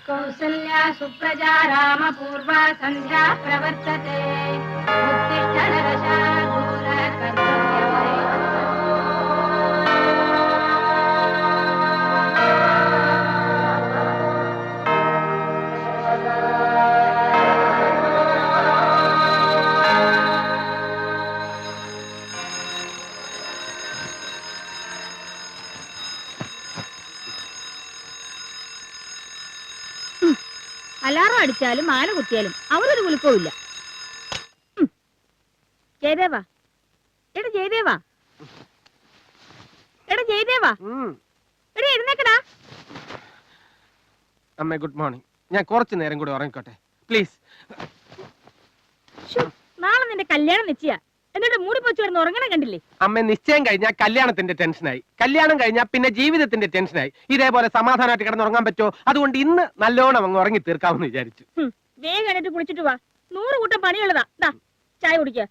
कौसल्या सुप्रजा रामपूर्वा सन्ध्या प्रवर्तते उत्तिष्ठ नरशार्दूल कर्तव्यवै അലാറം അടിച്ചാലും മാല കുത്തിയാലും അവരൊരു കുലുക്കവും. ജയദേവാ, എടാ ജയദേവാ, എടാ ജയദേവാ, എടാ എഴുന്നേക്കടാ. അമ്മേ ഗുഡ് മോർണിംഗ്. ഞാൻ കുറച്ചു നേരം കൂടി ഉറങ്ങിക്കോട്ടെ പ്ലീസ്. നാളെ നിന്റെ കല്യാണം നിശ്ചയ, എന്നിട്ട് മൂടി പൊച്ചു കിടന്ന് ഉറങ്ങണം കണ്ടില്ലേ? അമ്മ നിശ്ചയം കഴിഞ്ഞാൽ കല്യാണത്തിന്റെ ടെൻഷനായി, കല്യാണം കഴിഞ്ഞാൽ പിന്നെ ജീവിതത്തിന്റെ ടെൻഷനായി. ഇതേപോലെ സമാധാനമായിട്ട് കിടന്ന് ഉറങ്ങാൻ പറ്റുമോ? അതുകൊണ്ട് ഇന്ന് നല്ലോണം അങ്ങ് ഉറങ്ങി തീർക്കാമെന്ന് വിചാരിച്ചു. വേഗം എന്നിട്ട് കുളിച്ചിട്ട് വാ, 100 കൂട്ടം പണിയുള്ളതാ. ചായ കുടിക്ക.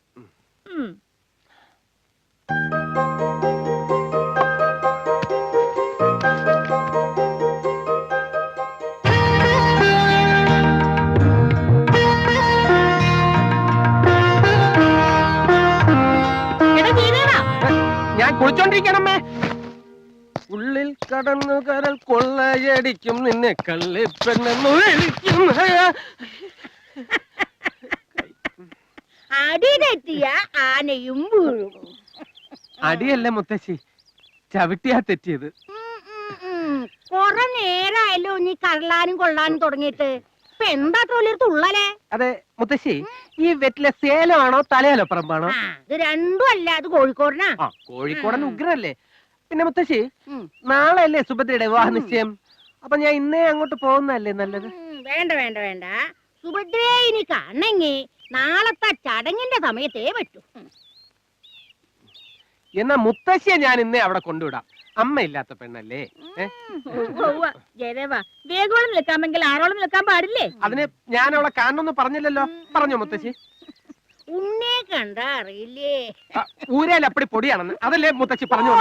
ഞാൻ കുളിച്ചോണ്ടിരിക്കണമ്മേ. ഉള്ളിൽ കടന്നു കരൽ കൊള്ളയടിക്കും നിന്നെ കള്ളിപ്പെണ്ണെന്നു വിളിക്കും. അടിതെറ്റിയ ആനയും വീഴും. അടിയല്ല മുത്തശ്ശി, ചവിട്ടിയാ തെറ്റിയത്. കൊറേ നേരായല്ലോ നീ കരളാനും കൊള്ളാനും തുടങ്ങിയിട്ട്. ഇപ്പൊ എന്താ തോലിർത്തുള്ളലേ? അതെ മുത്തശ്ശി, ഈ വെറ്റിലെ സേലമാണോ തലയാലോ പറമ്പാണോ? ഇത് രണ്ടും അല്ല, അത് കോഴിക്കോടനാ. കോഴിക്കോടൻ ഉഗ്രല്ലേ. പിന്നെ മുത്തശ്ശി, നാളെ അല്ലേ സുഭദ്രയുടെ വിവാഹ നിശ്ചയം? അപ്പൊ ഞാൻ ഇന്നേ അങ്ങോട്ട് പോകുന്നല്ലേ നല്ലത്? വേണ്ട വേണ്ട വേണ്ട, സുഭദ്രയെ ഇനി കാണണെങ്കി നാളത്തെ ചടങ്ങിന്റെ സമയത്തേ പറ്റൂ. എന്നാ മുത്തശ്ശിയെ ഞാൻ ഇന്നേ അവിടെ കൊണ്ടുവിടാം. അമ്മ ഇല്ലാത്ത പെണ്ണല്ലേ. ജയദേവ, വേഗോളം നിൽക്കാമെങ്കിൽ ആരോളം നിൽക്കാൻ പാടില്ലേ? അതിന് ഞാൻ അവളെ കാണണമെന്ന് പറഞ്ഞില്ലല്ലോ. പറഞ്ഞോ മുത്തശ്ശി? ഉന്നെ കണ്ട അറിയില്ലേ, ഊരയിൽ അപ്പടി പൊടിയാണെന്ന് അതല്ലേ മുത്തശ്ശി പറഞ്ഞു?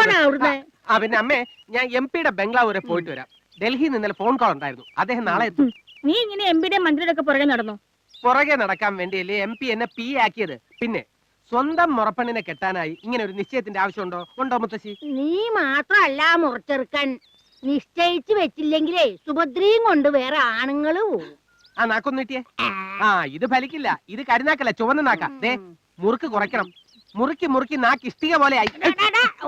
പിന്നെ അമ്മേ, ഞാൻ MP-യുടെ ബംഗ്ലാവ് വരെ പോയിട്ട് വരാം. ഡൽഹിയിൽ നിന്ന് ഫോൺ കോൾ ഉണ്ടായിരുന്നു. അദ്ദേഹം നാളെ എത്തും. നീ ഇങ്ങനെ MP-യുടെ മന്ത്രിയുടെ ഒക്കെ പുറകെ നടന്നു? പുറകെ നടക്കാൻ വേണ്ടിയല്ലേ MP എന്നെ P ആക്കിയത്. പിന്നെ സ്വന്തം മുറപ്പെണ്ണിനെ കെട്ടാനായി ഇങ്ങനെ ഒരു നിശ്ചയത്തിന്റെ ആവശ്യമുണ്ടോ? ഉണ്ടോ മുത്തശ്ശി? നീ മാത്രല്ല മുറച്ചെറുക്കൻ, നിശ്ചയിച്ചു വെച്ചില്ലെങ്കിലേ സുഭദ്രയും കൊണ്ട് വേറെ ആണുങ്ങള് പോകും. ആ നാക്കൊന്ന് കിട്ടിയേ. ഇത് ഫലിക്കില്ല. ഇത് കരുനാക്കല്ല, ചുവന്ന നാക്ക. ദേ മുറുക്ക് കുറയ്ക്കണം. മുറുക്കി മുറുക്കി നാക്ക് ഇഷ്ടിക പോലെ ആയി.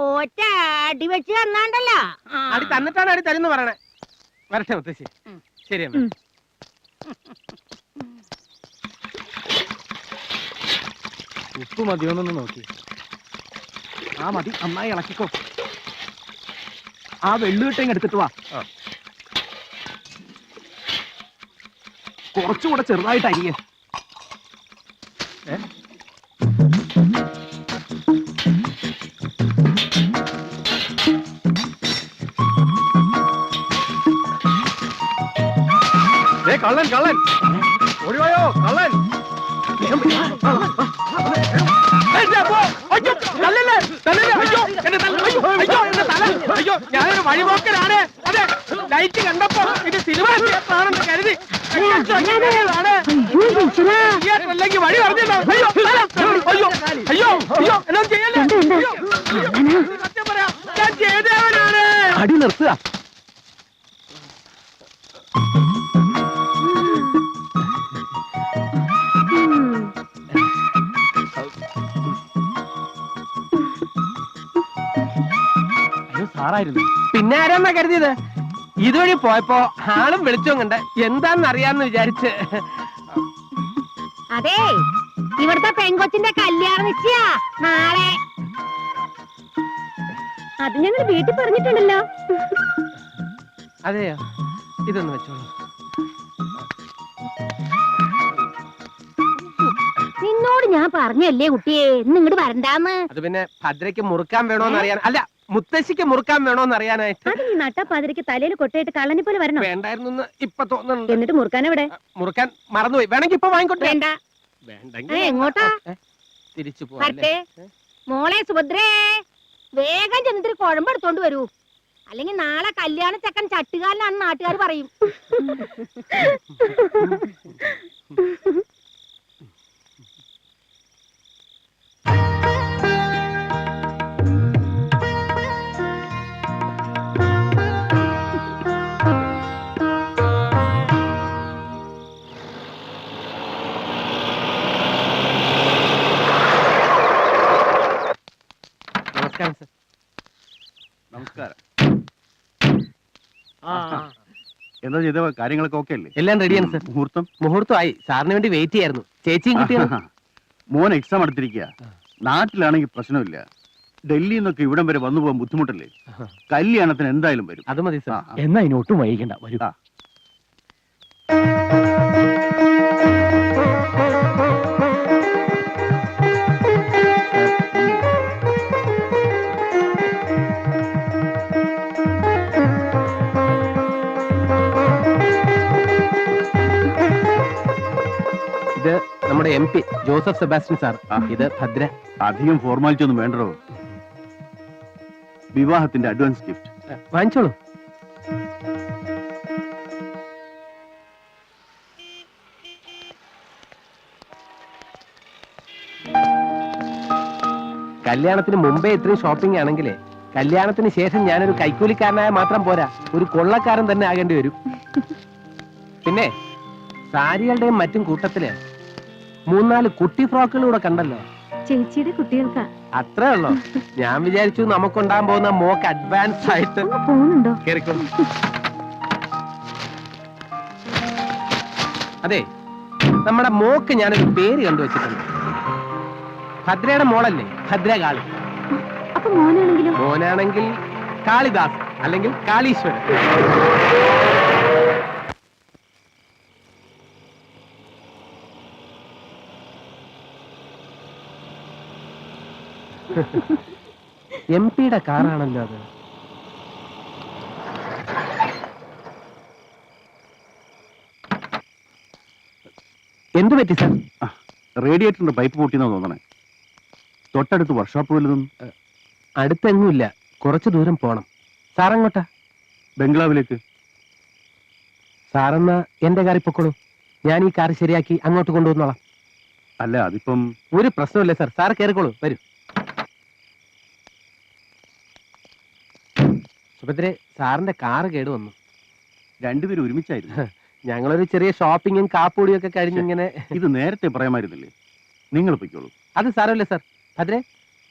ഒറ്റ അടി വെച്ച് തന്നാണ്ടല്ലോ. അടി തന്നിട്ടാണ് അടി തരുന്ന് പറയണേ. വരട്ടെ മുത്തശ്ശി. ശരി അമ്മ. ഉപ്പ് മതിയോന്നൊന്ന് നോക്കി. ആ മതി, നന്നായി ഇളക്കിക്കോ. ആ വെള്ളുകിട്ടേങ്ങ് എടുത്തിട്ട് വാ. കുറച്ചുകൂടെ ചെറുതായിട്ട് അരിയേ. കള്ളൻ കള്ളൻ ഓടിവായോ കള്ളൻ. ഞാനൊരു വഴിപോക്കലാണ്. അതെ, ലൈറ്റ് കണ്ടപ്പോ ഇത് സിനിമ ആണെന്ന് കരുതി അല്ലെങ്കിൽ വഴി പറഞ്ഞിട്ടുണ്ടോ? അയ്യോ അയ്യോ അയ്യോ എന്നാ ചെയ്യല്ലേ? സത്യം പറയാം, ഞാൻ ചെയ്തവനാണ്. അടി നിർത്തുക. സാറായിരുന്നു. പിന്നെ ആരാന്നാ കരുതിയത്? ഇതുവഴി പോയപ്പോ ആളും വെളിച്ചവും കണ്ട് എന്താന്ന് അറിയാന്ന് വിചാരിച്ച്. അതെ, ഇവിടുത്തെ പെങ്കൊച്ചിന്റെ കല്യാണം നിശ്ചയ നാളെ. അത് ഞങ്ങൾ വീട്ടിൽ പറഞ്ഞിട്ടുണ്ടല്ലോ. അതെയോ? ഇതൊന്ന് വെച്ചോളൂ. നിന്നോട് ഞാൻ പറഞ്ഞല്ലേ കുട്ടിയെ ഇന്ന് ഇങ്ങോട്ട് വരണ്ടാന്ന്. അത് പിന്നെ ഭദ്രയ്ക്ക് മുറുക്കാൻ വേണോന്ന് അറിയാൻ, അല്ല മുത്തശ്ശിക്ക് മുറുക്കാൻ വേണോന്ന് അറിയാനായിട്ട്. അത് നീ നട്ടപ്പാതിരിക്ക് തലയിൽ കൊട്ടയിട്ട് കള്ളനെ പോലെ വരണം. വേണ്ടായിരുന്നു ഇപ്പൊ തോന്നുന്നുണ്ട്. എന്നിട്ട് മുറുക്കാൻ എവിടെ? മുറുക്കാൻ മറന്നുപോയി. വേണമെങ്കിൽ ഇപ്പൊ വാങ്ങിക്കോട്ടെ. വേണ്ട. എങ്ങോട്ടാ? തിരിച്ചു പോവാ. മോളെ സുഭദ്രേ, വേഗം ചെന്നിട്ട് കുഴമ്പെടുത്തോണ്ട് വരൂ. അല്ലെങ്കിൽ നാളെ കല്യാണ ചെക്കൻ ചട്ടുകാരനാണ് നാട്ടുകാർ പറയും. നമസ്കാരം സർ. നമസ്കാരം. എന്താ ചെയ്ത കാര്യങ്ങളൊക്കെ ഓക്കെ അല്ലേ? എല്ലാം റെഡിയാണ് സർ. മുഹൂർത്തം മുഹൂർത്തമായി. സാറിന് വേണ്ടി വെയിറ്റ് ചെയ്യായിരുന്നു. ചേച്ചിയും കുട്ടിയാണ്. മോൻ എക്സാം എടുത്തിരിക്കുക. നാട്ടിലാണെങ്കിൽ പ്രശ്നമില്ല. ഡൽഹിയിൽ നിന്നൊക്കെ ഇവിടം വരെ വന്നു പോകാൻ ബുദ്ധിമുട്ടല്ലേ? കല്യാണത്തിന് എന്തായാലും വരും. അത് മതി സർ. എന്നാ ഇനി ഒട്ടും വൈകിക്കണ്ട, വരൂ. ആ. ഇത് നമ്മുടെ MP ജോസഫ് സെബാസ്റ്റ്യൻ സാർ. ഇത് ഭദ്ര. അധികം ഫോർമാലിറ്റി ഒന്നും വേണ്ടോ. വിവാഹത്തിന്റെ അഡ്വാൻസ് ഗിഫ്റ്റ് വാങ്ങിച്ചോളൂ. കല്യാണത്തിന് മുമ്പേ ഇത്രയും ഷോപ്പിംഗ് ആണെങ്കിലേ കല്യാണത്തിന് ശേഷം ഞാനൊരു കൈക്കൂലിക്കാരനായ മാത്രം പോരാ, ഒരു കൊള്ളക്കാരൻ തന്നെ ആകേണ്ടി വരും. പിന്നെ സാരികളുടെയും മറ്റും കൂട്ടത്തില് 3-4 കുട്ടി ഫ്രോക്കുകൾ കൂടെ കണ്ടല്ലോ. ചേച്ചിയുടെ കുട്ടികൾക്കാ. അത്രേ ഉള്ളോ? ഞാൻ വിചാരിച്ചു നമുക്കുണ്ടാകാൻ പോകുന്ന മോക്ക് അഡ്വാൻസ് ആയിട്ട് പോകുന്നുണ്ടോ? കേറിക്കോളൂ. അതെ, നമ്മുടെ മോക്ക് ഞാനൊരു പേര് കണ്ടുവച്ചിട്ടുണ്ട്. ഭദ്രയുടെ മോളല്ലേ ഭദ്രകാളി. അപ്പൊ മോനാണെങ്കിലും? മോനാണെങ്കിൽ കാളിദാസ് അല്ലെങ്കിൽ കാളീശ്വരൻ. MP-യുടെ കാറാണല്ലോ അത്. എന്തു പറ്റി സാർ? റേഡിയേറ്ററിന്റെ പൈപ്പ് പൊട്ടിയെന്നാ തോന്നണേ. തൊട്ടടുത്ത് വർക്ക്ഷോപ്പ് വല്ലതും? അടുത്തെങ്ങുമില്ല, കുറച്ചു ദൂരം പോണം. സാറങ്ങോട്ടാ? ബംഗ്ലാവിലേക്ക്. സാറെന്നാ എന്റെ കാറിൽ പൊക്കോളൂ. ഞാൻ ഈ കാർ ശരിയാക്കി അങ്ങോട്ട് കൊണ്ടുവന്നോളാം. അല്ല, അതിപ്പം ഒരു പ്രശ്നമില്ല സാർ. സാർ കയറിക്കോളൂ, വരൂ. സുഭദ്രെ, സാറിന്റെ കാറ് കേടുവന്നു. രണ്ടുപേരും ഒരുമിച്ചായിരുന്നു. ഞങ്ങളൊരു ചെറിയ ഷോപ്പിങ്ങും കാപ്പൂടിയും ഒക്കെ കഴിഞ്ഞിങ്ങനെ. ഇത് നേരത്തെ പറയാമായിരുന്നില്ലേ? നിങ്ങൾ പൊയ്ക്കോളൂ. അത് സാരമില്ല സാർ. ഭദ്രെ,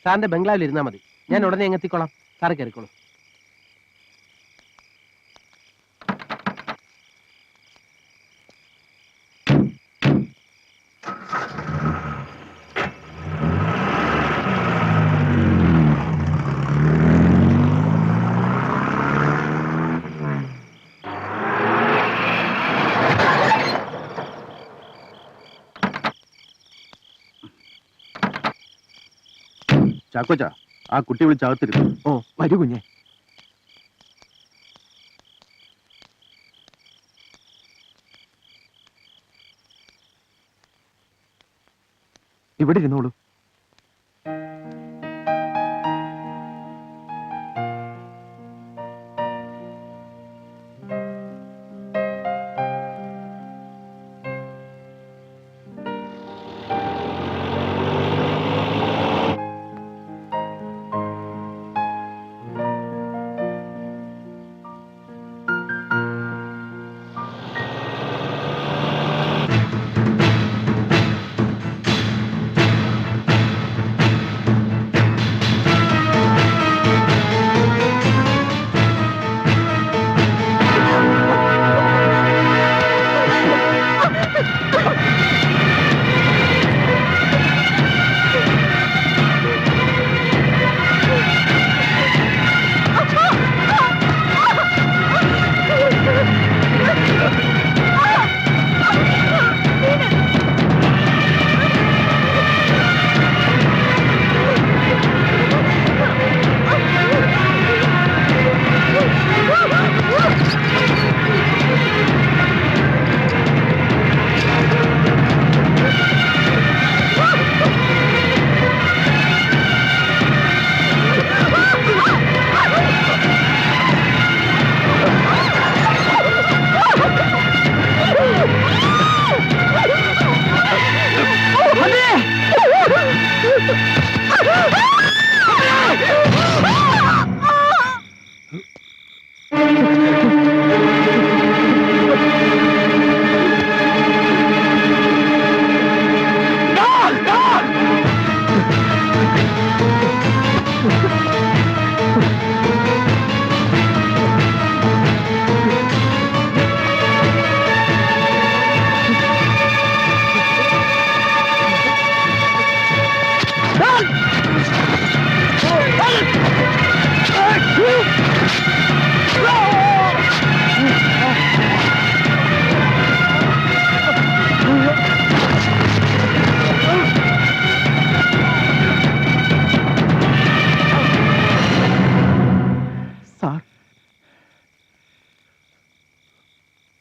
സാറിന്റെ ബംഗ്ലാവിൽ ഇരുന്നാ മതി. ഞാൻ ഉടനെ എങ്ങെത്തിക്കോളാം. സാറ് കയറിക്കോളൂ. ചാക്കോച്ച, ആ കുട്ടി വിളിച്ചകത്തിരുന്നു. ഓ, വരൂ കുഞ്ഞെ. ഇവിടെ ഇരുന്നോളൂ.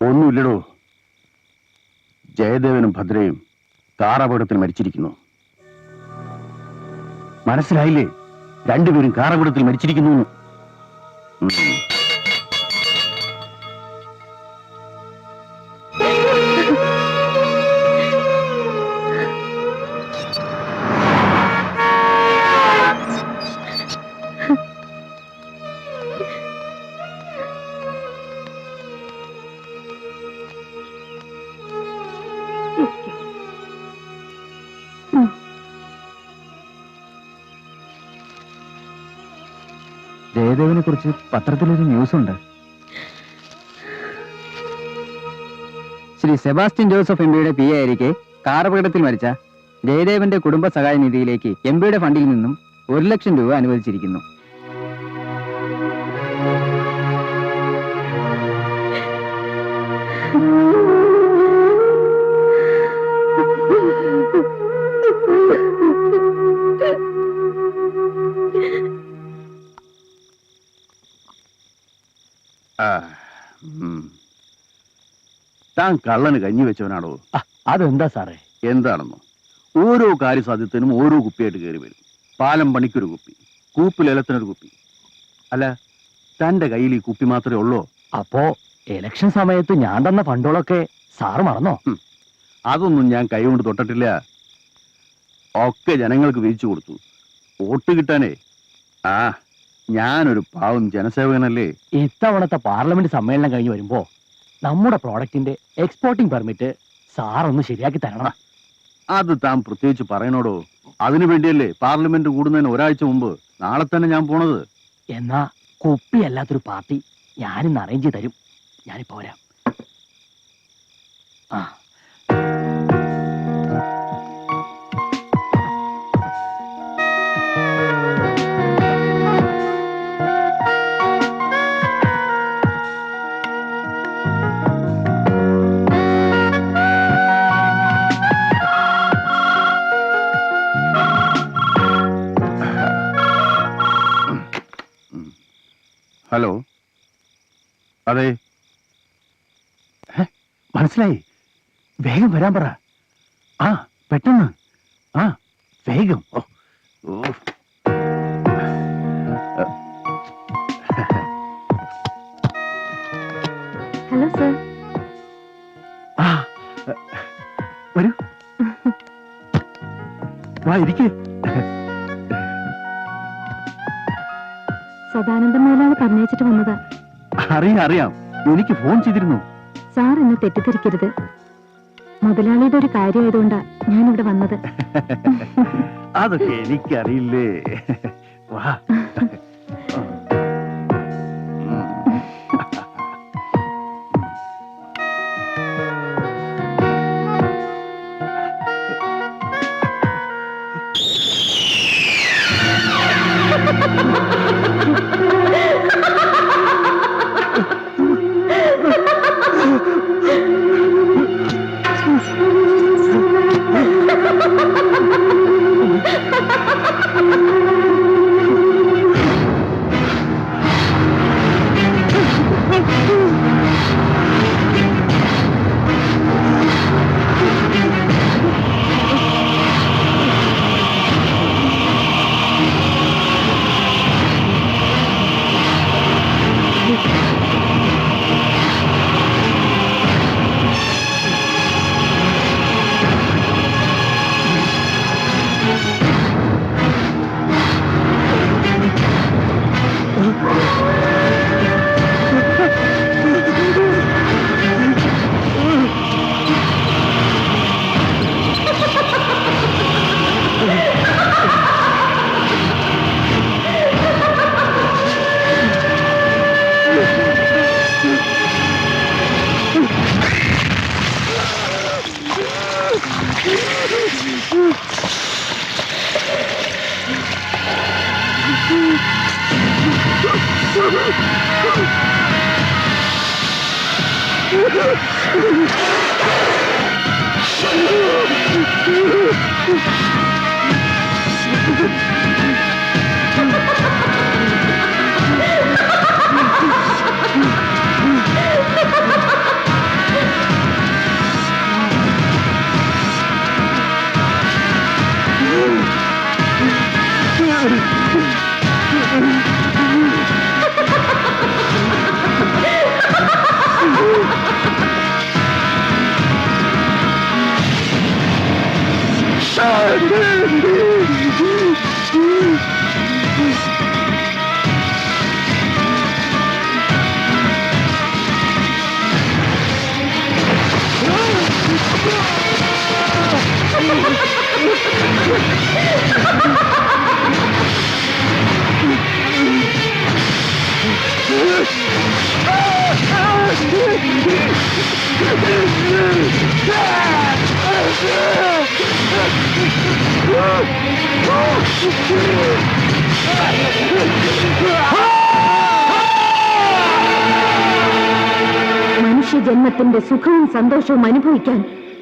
ഒന്നുമില്ലടോ. ജയദേവനും ഭദ്രയും കാറപകടത്തിൽ മരിച്ചിരിക്കുന്നു. മനസ്സിലായില്ലേ? രണ്ടുപേരും കാറപകടത്തിൽ മരിച്ചിരിക്കുന്നു. ജയദേവനെ കുറിച്ച് പത്രത്തിലൊരു ന്യൂസ് ഉണ്ട്. ശ്രീ സെബാസ്റ്റ്യൻ ജോസഫ് എംപിയുടെ പി ആയിരിക്കെ കാറപകടത്തിൽ മരിച്ച ജയദേവന്റെ കുടുംബ സഹായ നിധിയിലേക്ക് എംപിയുടെ ഫണ്ടിൽ നിന്നും 1 ലക്ഷം രൂപ അനുവദിച്ചിരിക്കുന്നു. താൻ കള്ളന് കഞ്ഞി വെച്ചവനാണോ? അതെന്താ സാറേ? എന്താണെന്നോ? ഓരോ കാര്യസാധ്യത്തിനും ഓരോ കുപ്പിയായിട്ട് കയറി വരും. പാലം പണിക്കൊരു കുപ്പി, കൂപ്പിലേലത്തിനൊരു കുപ്പി. അല്ല, തന്റെ കയ്യിൽ ഈ കുപ്പി മാത്രമേ ഉള്ളൂ? അപ്പോ ഇലക്ഷൻ സമയത്ത് ഞാൻ തന്ന ഫണ്ടുകളൊക്കെ സാറ് മറന്നോ? അതൊന്നും ഞാൻ കൈകൊണ്ട് തൊട്ടിട്ടില്ല. ഒക്കെ ജനങ്ങൾക്ക് വീതിച്ചു കൊടുത്തു. വോട്ട് കിട്ടാനേ. ഞാനൊരു പാവം ജനസേവകനല്ലേ. ഇത്തവണത്തെ പാർലമെന്റ് സമ്മേളനം കഴിഞ്ഞ് വരുമ്പോ നമ്മുടെ പ്രോഡക്റ്റിന്റെ എക്സ്പോർട്ടിംഗ് പെർമിറ്റ് സാറൊന്ന് ശരിയാക്കി തരണം. അത് താൻ പ്രത്യേകിച്ച് പറയണോടോ? അതിനു വേണ്ടിയല്ലേ പാർലമെന്റ് കൂടുന്നതിന് ഒരാഴ്ച മുമ്പ് നാളെ തന്നെ ഞാൻ പോണത്. എന്നാ കുപ്പിയല്ലാത്തൊരു പാർട്ടി ഞാനിന്ന് അറേഞ്ച് ചെയ്ത് തരും. ഞാനിപ്പോ വരാം. ഹലോ, അതെ, മനസ്സിലായി. വേഗം വരാൻ പറ. പെട്ടെന്ന്. വേഗം. Hello sir. വരൂ, വാ, ഇരിക്കേ. സദാനന്ദം മുതലാളി പറഞ്ഞയച്ചിട്ട് വന്നതാ. അറിയാം, എനിക്ക് ഫോൺ ചെയ്തിരുന്നു. സാർ എന്നെ തെറ്റിദ്ധരിക്കരുത്. മുതലാളിയുടെ ഒരു കാര്യമായതുകൊണ്ടാ ഞാനിവിടെ വന്നത്. അതൊക്കെ എനിക്കറിയില്ലേ. വാ. മനുഷ്യജന്മത്തിന്റെ സുഖവും സന്തോഷവും അനുഭവിക്കാൻ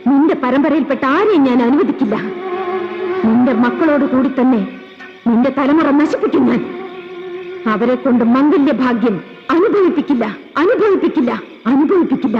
നിന്റെ പരമ്പരയിൽപ്പെട്ട ആരെയും ഞാൻ അനുവദിക്കില്ല. നിന്റെ മക്കളോട് കൂടി തന്നെ നിന്റെ തലമുറ നശിപ്പിക്കും ഞാൻ. അവരെ കൊണ്ട് മംഗല്യ ഭാഗ്യം അനുഭവിപ്പിക്കില്ല, അനുഭവിപ്പിക്കില്ല, അനുഭവിപ്പിക്കില്ല.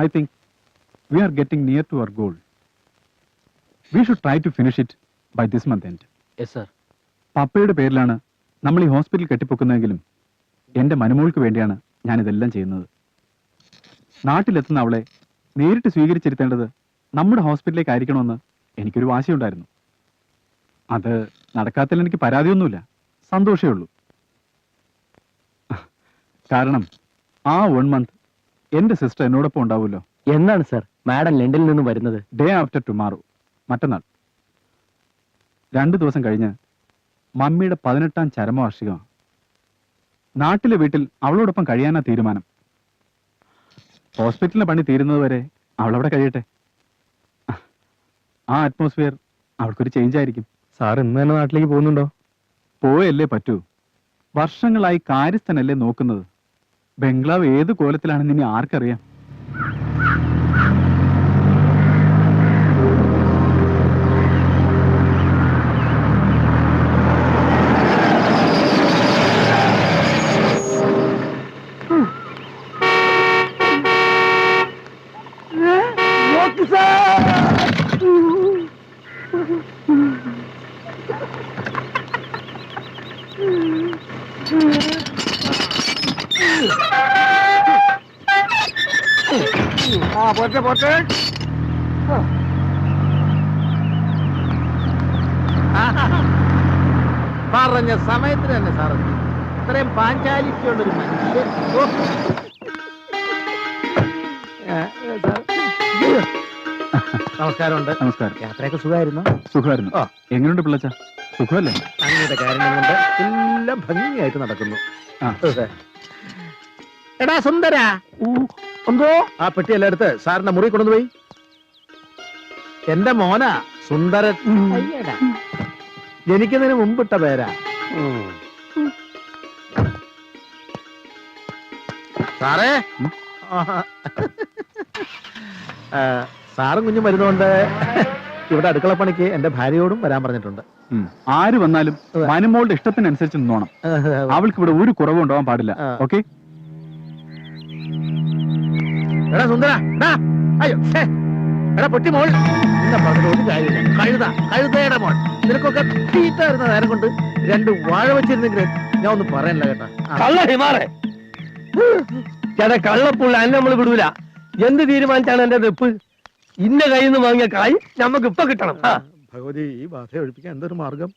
I think we are getting near to our goal. We should try to finish it by this month end. Yes sir. പപ്പയുടെ പേരിലാണ് നമ്മൾ ഈ ഹോസ്പിറ്റൽ കെട്ടിപ്പൊക്കുന്നതെങ്കിലും എൻ്റെ മനുമോൾക്ക് വേണ്ടിയാണ് ഞാനിതെല്ലാം ചെയ്യുന്നത്. നാട്ടിലെത്തുന്ന അവളെ നേരിട്ട് സ്വീകരിച്ചിരുത്തേണ്ടത് നമ്മുടെ ഹോസ്പിറ്റലിലേക്ക് ആയിരിക്കണമെന്ന് എനിക്കൊരു വാശിയുണ്ടായിരുന്നു. അത് നടക്കാത്തതിൽ എനിക്ക് പരാതിയൊന്നുമില്ല, സന്തോഷമേ ഉള്ളൂ. കാരണം ആ 1 month എന്റെ സിസ്റ്റർ എന്നോടൊപ്പം ഉണ്ടാവുമല്ലോ. എന്നാണ് സർ മാഡം ലണ്ടനിൽ നിന്ന് വരുന്നത്? ഡേ ആഫ്റ്റർ ടുമാറോ, മറ്റന്നാൾ. 2 ദിവസം കഴിഞ്ഞ് മമ്മിയുടെ 18ാം ചരമവാർഷികമാണ്. നാട്ടിലെ വീട്ടിൽ അവളോടൊപ്പം കഴിയാനാ തീരുമാനം. ഹോസ്പിറ്റലിലെ പണി തീരുന്നത് വരെ അവളവിടെ കഴിയട്ടെ. ആ അറ്റ്മോസ്ഫിയർ അവൾക്കൊരു ചേഞ്ച് ആയിരിക്കും. സാർ ഇന്ന് തന്നെ നാട്ടിലേക്ക് പോകുന്നുണ്ടോ? പോയല്ലേ പറ്റൂ. വർഷങ്ങളായി കാര്യസ്ഥനല്ലേ നോക്കുന്നത്. ബംഗ്ലാവ് ഏത് കോലത്തിലാണെന്ന് ഇനി ആർക്കറിയാം. പറഞ്ഞ സമയത്തിന് തന്നെ സാർ ഇത്രയും പാഞ്ചാലിറ്റിയുള്ളൊരു മനുഷ്യൻ. നമസ്കാരമുണ്ട്. നമസ്കാരം. യാത്രയൊക്കെ സുഖമായിരുന്നു? സുഖമായിരുന്നു. ആ. എങ്ങനെയുണ്ട് പിള്ളച്ച? സുഖമല്ലേ? അങ്ങനത്തെ കാര്യങ്ങൾ കൊണ്ട് എല്ലാം ഭംഗിയായിട്ട് നടക്കുന്നു. ആ. എടാ സുന്ദര, എന്തോ ആ പെട്ടിയെല്ലാം എടുത്ത് സാറിന്റെ മുറി കൊണ്ടുപോയി. എന്റെ മോനാ സുന്ദരൻ. അയ്യടാ, ജനിക്കുന്നതിന് മുമ്പിട്ട പേരാ. സാറേ, സാറും കുഞ്ഞും വരുന്നോണ്ട് ഇവിടെ അടുക്കളപ്പണിക്ക് എന്റെ ഭാര്യയോടും വരാൻ പറഞ്ഞിട്ടുണ്ട്. ആര് വന്നാലും മനുമോളുടെ ഇഷ്ടത്തിനനുസരിച്ച് നിന്നോണം. അവൾക്ക് ഇവിടെ ഒരു കുറവും ഉണ്ടാവാൻ പാടില്ല. ഓക്കെ? എടാ സുന്ദര, അയ്യോ എടാ പൊട്ടി മോൾ, നിന്നെ പറഞ്ഞിട്ട് ഒരു കാര്യമില്ല. കഴുതയുടെ മോൾ, നിനക്കൊക്കെ തീറ്റ വരുന്ന നേരം കൊണ്ട് 2 വാഴ വെച്ചിരുന്നെങ്കിൽ ഞാൻ ഒന്നും പറയാനില്ല കേട്ടാ. കള്ള ഹിമാറെ ചേട്ടാ, കള്ളപ്പുള്ള അന്നെ നമ്മൾ വിടൂല. എന്ത് തീരുമാനിച്ചാണ് എന്റെ വെപ്പ്? ഇന്ന കയ്യിൽ നിന്ന് വാങ്ങിയ കായ് നമുക്ക് ഇപ്പൊ കിട്ടണം. ഭഗവതി, ഈ ബാധ ഒഴിപ്പിക്കാൻ എന്തൊരു മാർഗം?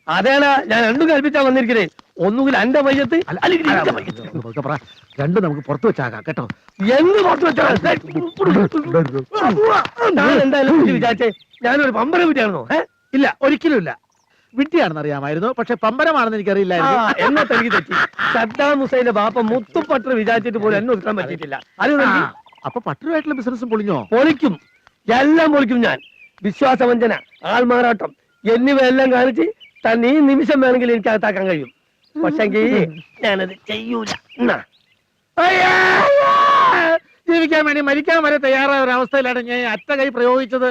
അതാണ് ഞാൻ രണ്ടും കൽപ്പിച്ചാ വന്നിരിക്കണേ. ഒന്നുകിൽ എന്റെ മയ്യത്ത് അല്ലെങ്കിൽ എന്റെ മയ്യത്ത്. രണ്ടും നമുക്ക് പുറത്തു വെച്ചാക്കാം കേട്ടോ. എന്ത് പുറത്തു വെച്ചാൽ ഞാൻ എന്തായാലും വിചാരിച്ചേ ഞാനൊരു പമ്പര വിറ്റാണെന്നോ? ഇല്ല, ഒരിക്കലും ഇല്ല. വിട്ടിയാണെന്ന് അറിയാമായിരുന്നു, പക്ഷെ പമ്പരമാണെന്ന് എനിക്കറിയില്ലായിരുന്നു. എന്നെ തനിക്ക് തെറ്റി. സദ്ദാം ഹുസൈന്റെ ബാപ്പ മുത്തുപട്ടർ വിചാരിച്ചിട്ട് പോലും എന്നെ ഒതുക്കാൻ പറ്റിയിട്ടില്ല. അത് അപ്പൊ പട്ടരുമായിട്ടുള്ള ബിസിനസ് പൊളിഞ്ഞോ? പൊളിക്കും, എല്ലാം പൊളിക്കും ഞാൻ. വിശ്വാസവഞ്ചന, ആൾമാറാട്ടം എന്നിവയെല്ലാം കാണിച്ച് തന്നെ ഈ നിമിഷം വേണമെങ്കിൽ എനിക്ക് അകത്താക്കാൻ കഴിയും. പക്ഷെങ്കിൽ ഞാനത് ചെയ്യൂല. ജീവിക്കാൻ വേണ്ടി മരിക്കാൻ വരെ തയ്യാറായ ഒരു അവസ്ഥയിലാണ് ഞാൻ അറ്റ കൈ പ്രയോഗിച്ചത്.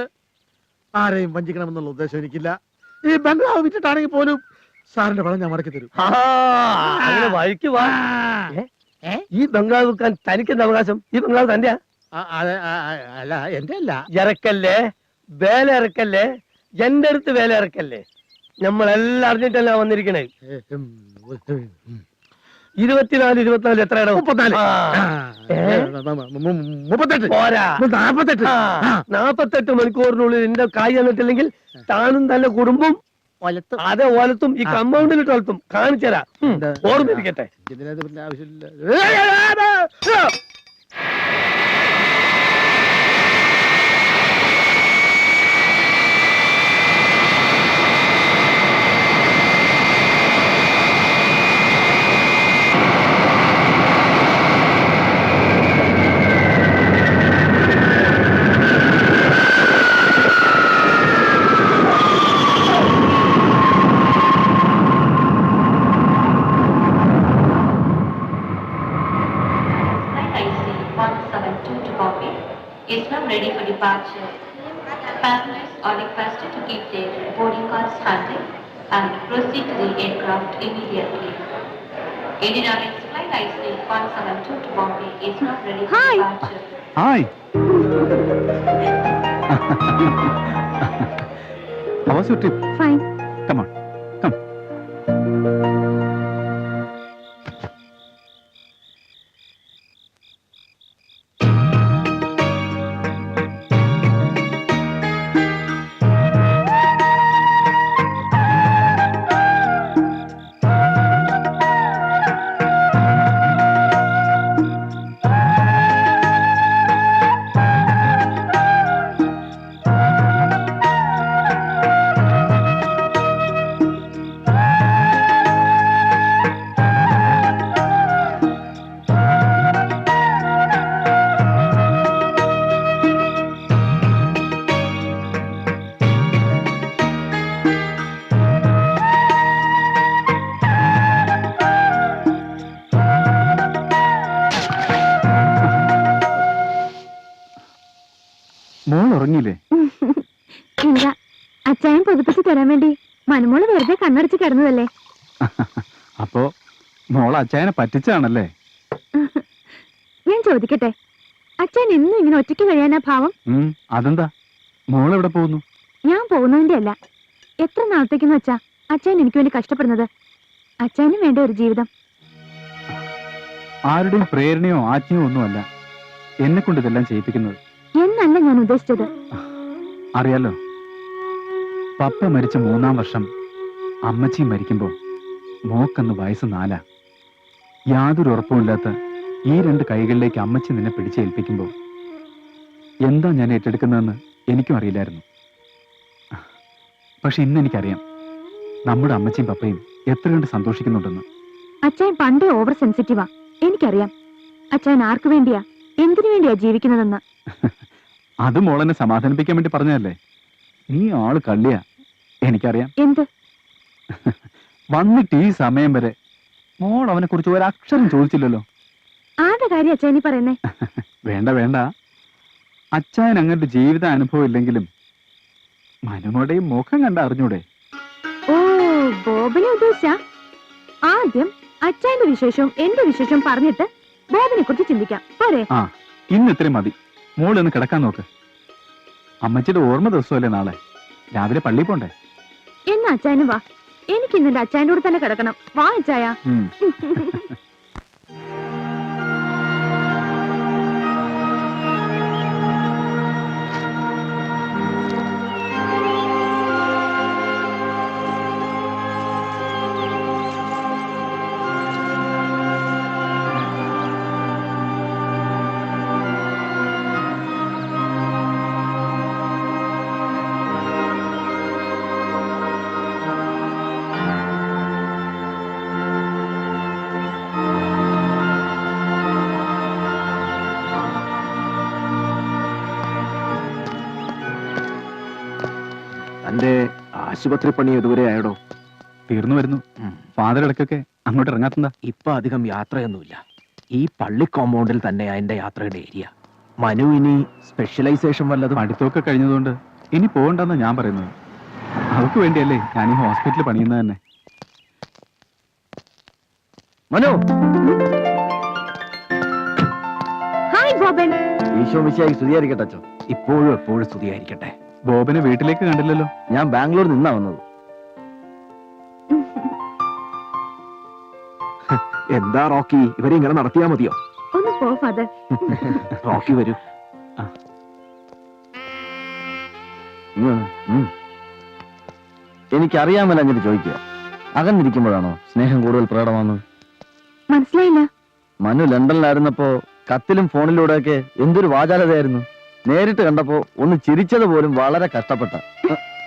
ആരെയും വഞ്ചിക്കണമെന്നുള്ള ഉദ്ദേശം എനിക്കില്ല. ഈ ബംഗ്ലാവ് വിറ്റിട്ടാണെങ്കിൽ പോലും സാറിന്റെ പണം ഞാൻ മടക്കി തരും. അങ്ങനെ വഴിക്ക് വാ. ഈ ബംഗ്ലാവ് വിൽക്കാൻ തനിക്കെന്ത് അവകാശം? ഈ ബംഗ്ലാവ് തന്റെയാ? അല്ല, എന്റെ അല്ല. ഇറക്കല്ലേ, വേല ഇറക്കല്ലേ, എന്റെ അടുത്ത് വേല ഇറക്കല്ലേ. നമ്മളെല്ലാം അറിഞ്ഞിട്ടല്ല വന്നിരിക്കണേ. 24, 24 എത്രയാണോ? 38. പോരാ, 48 മണിക്കൂറിനുള്ളിൽ എന്റെ കായ് തന്നിട്ടില്ലെങ്കിൽ താനും തന്നെ കുടുംബം അതെ ഓലത്തും ഈ കമ്പൗണ്ടിലിട്ട് വളർത്തും. കാണിച്ചരാ, ഓർമ്മിരിക്കട്ടെ. is now ready for departure. Passengers are requested to keep their boarding cards handy and proceed to the aircraft immediately. Indian Airlines flight IC 172 to Bombay is now ready for departure. Hi. How was your trip? Fine. Come on, come. മോൾ ഉറങ്ങിയില്ലേ? ഇല്ല, അച്ചായൻ പുതുപ്പിച്ച് തരാൻ വേണ്ടി മനുമോള് വെറുതെ കണ്ണടച്ച് കിടന്നതല്ലേ. അപ്പോ മോൾ അച്ചായനെ പറ്റിച്ചാണല്ലേ? ഞാൻ ചോദിക്കട്ടെ, അച്ചായൻ എന്നും ഇങ്ങനെ ഒറ്റയ്ക്ക് കഴിയാനാ ഭാവം? അതെന്താ? മോൾ എവിടെ പോകുന്നു? ഞാൻ പോകുന്നതിന്റെ അല്ല, എത്ര നാളത്തേക്കെന്ന് വെച്ചാ അച്ചായൻ എനിക്ക് വേണ്ടി കഷ്ടപ്പെടുന്നത്. അച്ചായനും വേണ്ട ഒരു ജീവിതം. ആരുടെയും പ്രേരണയോ ആജ്ഞയോ ഒന്നുമല്ല എന്നെ കൊണ്ട് ഇതെല്ലാം ചെയ്യിപ്പിക്കുന്നത്. എന്നല്ല ഞാൻ ഉദ്ദേശിച്ചത്. അറിയാലോ, പപ്പ മരിച്ച 3-ാം വർഷം അമ്മച്ചി മരിക്കുമ്പോ മോക്കന്ന് വയസ്സ് 4. യാതൊരു ഉറപ്പുമില്ലാത്ത ഈ 2 കൈകളിലേക്ക് അമ്മച്ചി നിന്നെ പിടിച്ചേൽപ്പിക്കുമ്പോ എന്താ ഞാൻ ഏറ്റെടുക്കുന്നതെന്ന് എനിക്കും അറിയില്ലായിരുന്നു. പക്ഷെ ഇന്ന് എനിക്കറിയാം നമ്മുടെ അമ്മച്ചിയും പപ്പയും എത്ര കണ്ട് സന്തോഷിക്കുന്നുണ്ടെന്ന്. അച്ചായൻ പണ്ടേ ഓവർ സെൻസിറ്റീവാ. എനിക്കറിയാം അച്ചായൻ ആർക്കു വേണ്ടിയാ, എന്തിനു വേണ്ടിയാ ജീവിക്കുന്നതെന്ന്. അത് മോളെന്നെ സമാധാനിപ്പിക്കാൻ വേണ്ടി പറഞ്ഞതല്ലേ. നീ ആള് കള്ളിയാ, എനിക്കറിയാം. എന്ത്? വന്നിട്ട് ഈ സമയം വരെ മോൾ അവനെ കുറിച്ച് ഒരക്ഷരം ചോദിച്ചില്ലല്ലോ. ആരുടെ കാര്യം അച്ചായനി പറയുന്നേ? വേണ്ട വേണ്ട, അച്ചായൻ അങ്ങനൊരു ജീവിത അനുഭവം ഇല്ലെങ്കിലും മനുമോടെയും മുഖം കണ്ട അറിഞ്ഞൂടെ? ഓ, ബോബനെ ഉദ്ദേശിച്ച? ആദ്യം അച്ചായന്റെ വിശേഷവും എന്റെ വിശേഷവും പറഞ്ഞിട്ട് ബോബനെ കുറിച്ച് ചിന്തിക്കാം, പോരെ? ആ, ഇന്ന് ഇത്രയും മതി. മോളൊന്ന് കിടക്കാൻ നോക്ക്. അമ്മച്ചിയുടെ ഓർമ്മ ദിവസമല്ലേ നാളെ, രാവിലെ പള്ളിയിൽ പോണ്ടേ? എന്നാ അച്ചായന് വാ, എനിക്ക് ഇന്ന് എന്റെ അച്ചായന്റെ കൂടെ തന്നെ കിടക്കണം. വാ അച്ചായ. തന്റെ ആശുപത്രി പണി ഇതുവരെ ആയടോ? തീർന്നു വരുന്നു. ഫാദർ ഇടയ്ക്കൊക്കെ അങ്ങോട്ട് ഇറങ്ങാത്തെന്താ? ഇപ്പൊ അധികം യാത്രയൊന്നുമില്ല. ഈ പള്ളി കോമ്പൗണ്ടിൽ തന്നെയാ എന്റെ യാത്രയുടെ ഏരിയ. മനു ഇനി സ്പെഷ്യലൈസേഷൻ വല്ലതും? പഠിത്തമൊക്കെ കഴിഞ്ഞതുകൊണ്ട് ഇനി പോകണ്ടെന്നാ ഞാൻ പറയുന്നത്. അവർക്ക് വേണ്ടിയല്ലേ ഞാൻ ഈ ഹോസ്പിറ്റലിൽ പണിയുന്നത് തന്നെ. മനു, ഹായ് ബോബൻ. ഈശോ മിശിഹായ്ക്ക് സ്തുതിയായിരിക്കട്ടെ അച്ഛൻ. ഇപ്പോഴും എപ്പോഴും സ്തുതിയായിരിക്കട്ടെ. ബോബനെ വീട്ടിലേക്ക് കണ്ടില്ലല്ലോ. ഞാൻ ബാംഗ്ലൂരിൽ നിന്നാ വന്നത്. എന്താ റോക്കി, ഇവരെ ഇങ്ങനെ നടത്തിയാ മതിയോ? ഒന്ന് പോ ഫാദർ. റോക്കി വരൂ. എനിക്കറിയാമല്ല എന്നിട്ട് ചോദിക്കുക, അകന്നിരിക്കുമ്പോഴാണോ സ്നേഹം കൂടുതൽ പ്രകടമാകുന്നത്? മനസ്സിലായില്ല. മനു ലണ്ടനിലായിരുന്നപ്പോ കത്തിലും ഫോണിലൂടെയൊക്കെ എന്തൊരു വാചാലതയായിരുന്നു. നേരിട്ട് കണ്ടപ്പോ ഒന്ന് ചിരിച്ചത് പോലും വളരെ കഷ്ടപ്പെട്ട.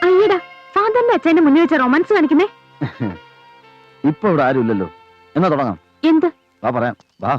അയ്യടാ, ഫാദറിന്റെ അച്ഛന്റെ മുന്നിൽ വെച്ച റൊമാൻസ് കാണിക്കുന്നേ. ഇപ്പൊ ഇവിടെ ആരും ഇല്ലല്ലോ, എന്നാ തുടങ്ങാം. എന്ത്? വാ പറയാം, വാ.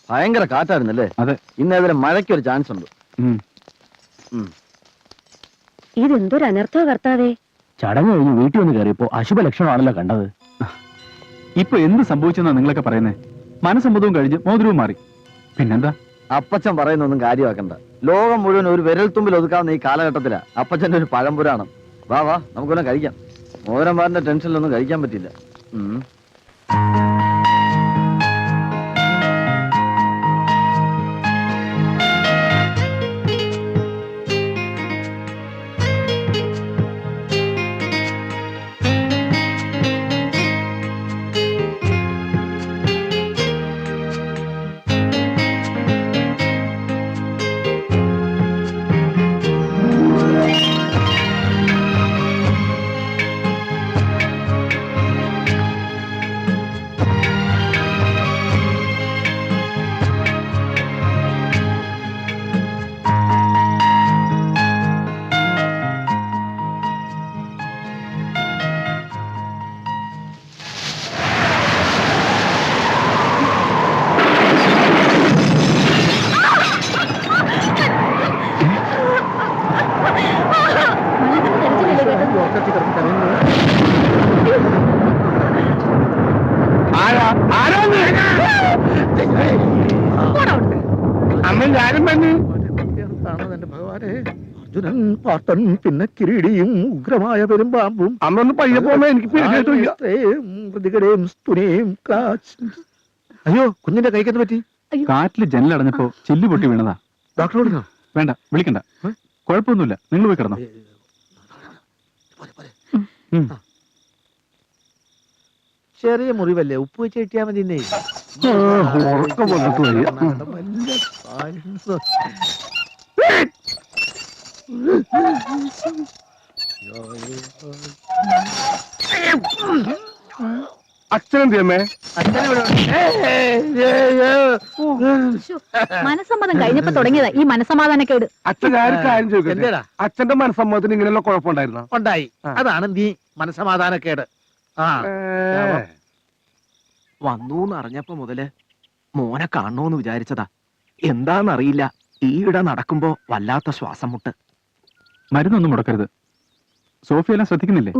ഭയങ്കര കാറ്റായിരുന്നല്ലേ? അതെ. ഇന്ന് ഏതായാലും മഴയ്ക്കൊരു ചാൻസ് ഉണ്ട്. ഇതെന്തൊരു അനർത്ഥ കർത്താവേ. ചടങ്ങ് കഴിഞ്ഞ് വീട്ടിൽ വന്ന് കയറിയപ്പോ അശുഭ ലക്ഷണമാണല്ലോ കണ്ടത്. ഇപ്പൊ എന്ത് സംഭവിച്ചെന്നാ നിങ്ങളൊക്കെ പറയുന്നേ? മനസ്സമ്മതവും കഴിഞ്ഞ് മോതിരവും മാറി. പിന്നെന്താ? അപ്പച്ചൻ പറയുന്നൊന്നും കാര്യമാക്കണ്ട. ലോകം മുഴുവൻ ഒരു വിരൽത്തുമ്പിൽ ഒതുക്കാവുന്ന ഈ കാലഘട്ടത്തിലാ അപ്പച്ചന്റെ ഒരു പഴംപുരാണം. വാ വാ, നമുക്കൊന്നും കഴിക്കാം. മോരന്മാരുടെ ടെൻഷനിലൊന്നും കഴിക്കാൻ പറ്റില്ല. അർജുനൻ പാട്ടൻ പിന്നെ കിരീടിയും ഉഗ്രമായ പെരുമ്പാമ്പും അമ്മൊന്ന് പയ്യെ പോകുമ്പോ എനിക്ക് പ്രതികടയും സ്തുനയും അയ്യോ, കുഞ്ഞിന്റെ കൈക്കെന്ന് പറ്റി? കാറ്റില് ജനലടഞ്ഞപ്പോ ചില്ല് പൊട്ടി വീണതാ. ഡോക്ടറോട് വേണ്ട, വിളിക്കണ്ട. കുഴപ്പമൊന്നുമില്ല, നിങ്ങൾ പോയി കിടന്നോ. ചെറിയ മുറിവല്ലേ, ഉപ്പ് വെച്ച് കിട്ടിയാൽ മതി. അച്ഛനെന്തിയമ്മേ? മനസ്സമ്മതം കഴിഞ്ഞപ്പോ തുടങ്ങിയതാ ഈ മനസ്സമാധാനക്കേട്. അച്ഛൻ ആരും കാര്യം ചോദിക്കട്ടെ, അച്ഛന്റെ മനസ്സമ്മതത്തിന് ഇങ്ങനെയുള്ള കുഴപ്പമുണ്ടായിരുന്നോ? ഉണ്ടായി. അതാണ് നീ മനസ്സമാധാനക്കേട്. വന്നൂന്ന് അറിഞ്ഞപ്പോ മുതല് മോനെ കാണണോന്ന് വിചാരിച്ചതാ. എന്താന്നറിയില്ല, ഈയിടെ നടക്കുമ്പോ വല്ലാത്ത ശ്വാസം മുട്ട്. മരുന്നൊന്നും മുടക്കരുത്. സോഫിയെല്ലാം ശ്രദ്ധിക്കുന്നില്ലേ?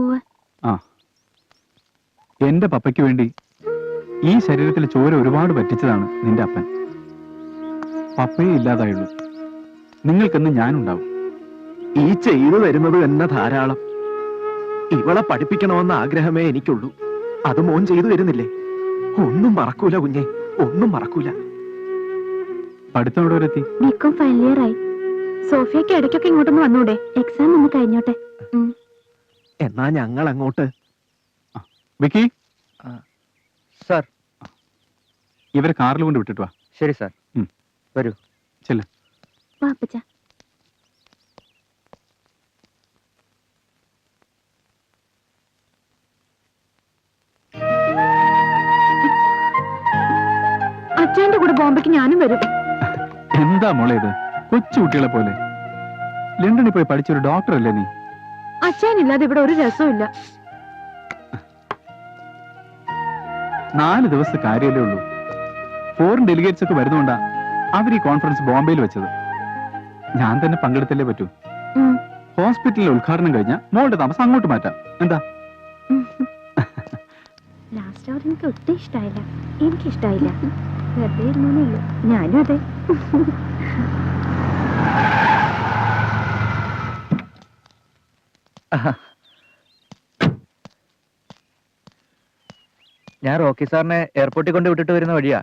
ആ, എന്റെ പപ്പയ്ക്ക് വേണ്ടി ഈ ശരീരത്തിൽ ചോര ഒരുപാട് പറ്റിച്ചതാണ് നിന്റെ അപ്പൻ. പപ്പയെ ഇല്ലാതായുള്ളൂ. നിങ്ങൾക്കെന്ന് ഞാനുണ്ടാവും. ഈ ചെയ്തു തരുന്നത് തന്നെ ധാരാളം. ഇവളെ പഠിപ്പിക്കണമെന്ന ആഗ്രഹമേ എനിക്കുള്ളൂ. അത് മോൻ ചെയ്തു തരുന്നില്ലേ? ഒന്നും മറക്കൂല കുഞ്ഞെ, ഒന്നും മറക്കൂല. പഠിത്തം എവിടെ വരെ എത്തി? ബികോം ഫൈനൽ ഇയർ ആയി. സോഫിയക്ക് ഇടയ്ക്കൊക്കെ ഇങ്ങോട്ടൊന്ന് വന്നൂടെ? എക്സാം ഒന്ന് കഴിഞ്ഞോട്ടെ. എന്നാ ഞങ്ങൾ അങ്ങോട്ട്. വിക്കി സാർ, ഇവരെ കാറിൽ കൊണ്ട് വിട്ടിട്ട് വാ. ശരി സാർ. വരൂ. ചെല്ല്. അച്ഛന്റെ കൂടെ ബോംബെക്ക് ഞാനും വരും. എന്താ മോളെ ഇത്? കൊച്ചു കുട്ടികളെ പോലെ. ലണ്ടനിൽ പോയി പഠിച്ചൊരു ഡോക്ടർ അല്ലേ നീ? അച്ഛനില്ലാതെ ഇവിടെ ഒരു രസവും ഇല്ല. 4 ദിവസത്തെ കാര്യമല്ലേ ഉള്ളൂ. ഫോറിൻ ഡെലിഗേറ്റ്സ് ഒക്കെ വരുന്നുകൊണ്ടാ അവർ ഈ കോൺഫറൻസ് ബോംബെയിൽ വെച്ചത്. ഞാൻ തന്നെ പങ്കെടുത്തല്ലേ പറ്റൂ. ഹോസ്പിറ്റലിലെ ഉദ്ഘാടനം കഴിഞ്ഞാൽ മോളുടെ താമസം അങ്ങോട്ട് മാറ്റാം. എന്താ? ലാസ്റ്റ് അവർ എനിക്ക് ഒട്ടും ഇഷ്ടമായില്ല. എനിക്കിഷ്ടായില്ല. വെറുതെ ഇരുന്നേ ഉള്ളൂ. ഞാനും അതെ. ഞാൻ റോക്കി സാറിനെ എയർപോർട്ടിൽ കൊണ്ട് വിട്ടിട്ട് വരുന്ന വഴിയാ.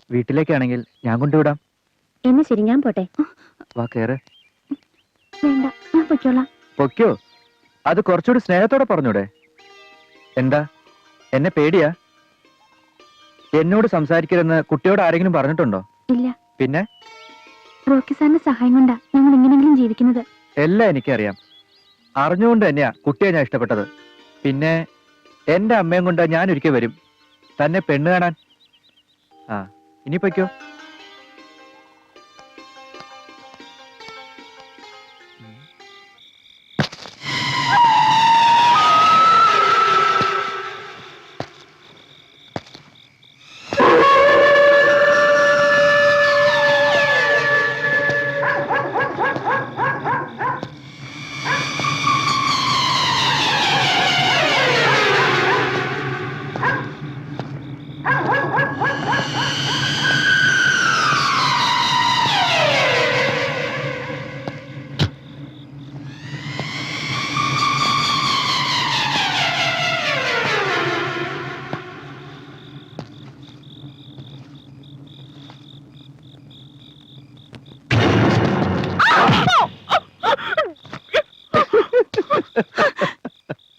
വീട്ടിലേക്കാണെങ്കിൽ ഞാൻ കൊണ്ടുവിടാം. എന്നെ ശരി, ഞാൻ പോട്ടെ. വാ, കേറ്. വേണ്ട, ഞാൻ പൊയ്ക്കോളാം. പൊയ്ക്കോ? അത് കുറച്ചുകൂടി സ്നേഹത്തോടെ പറഞ്ഞൂടെ? എന്താ, എന്നെ പേടിയാ? എന്നോട് സംസാരിക്കരുതെന്ന് കുട്ടിയോട് ആരെങ്കിലും പറഞ്ഞിട്ടുണ്ടോ? ഇല്ല. പിന്നെ റോക്കി സാറിന്റെ സഹായം കൊണ്ടാ ഞങ്ങൾ എങ്ങനെയെങ്കിലും ജീവിക്കുന്നത്. എല്ലാം എനിക്കറിയാം. അറിഞ്ഞുകൊണ്ട് തന്നെയാ കുട്ടിയെ ഞാൻ ഇഷ്ടപ്പെട്ടത്. പിന്നെ എന്റെ അമ്മയും കൊണ്ട് ഞാൻ ഒരിക്കൽ വരും. തന്നെ പെണ്ണ് കാണാൻ. ആ ഇനി പൊയ്ക്കോ.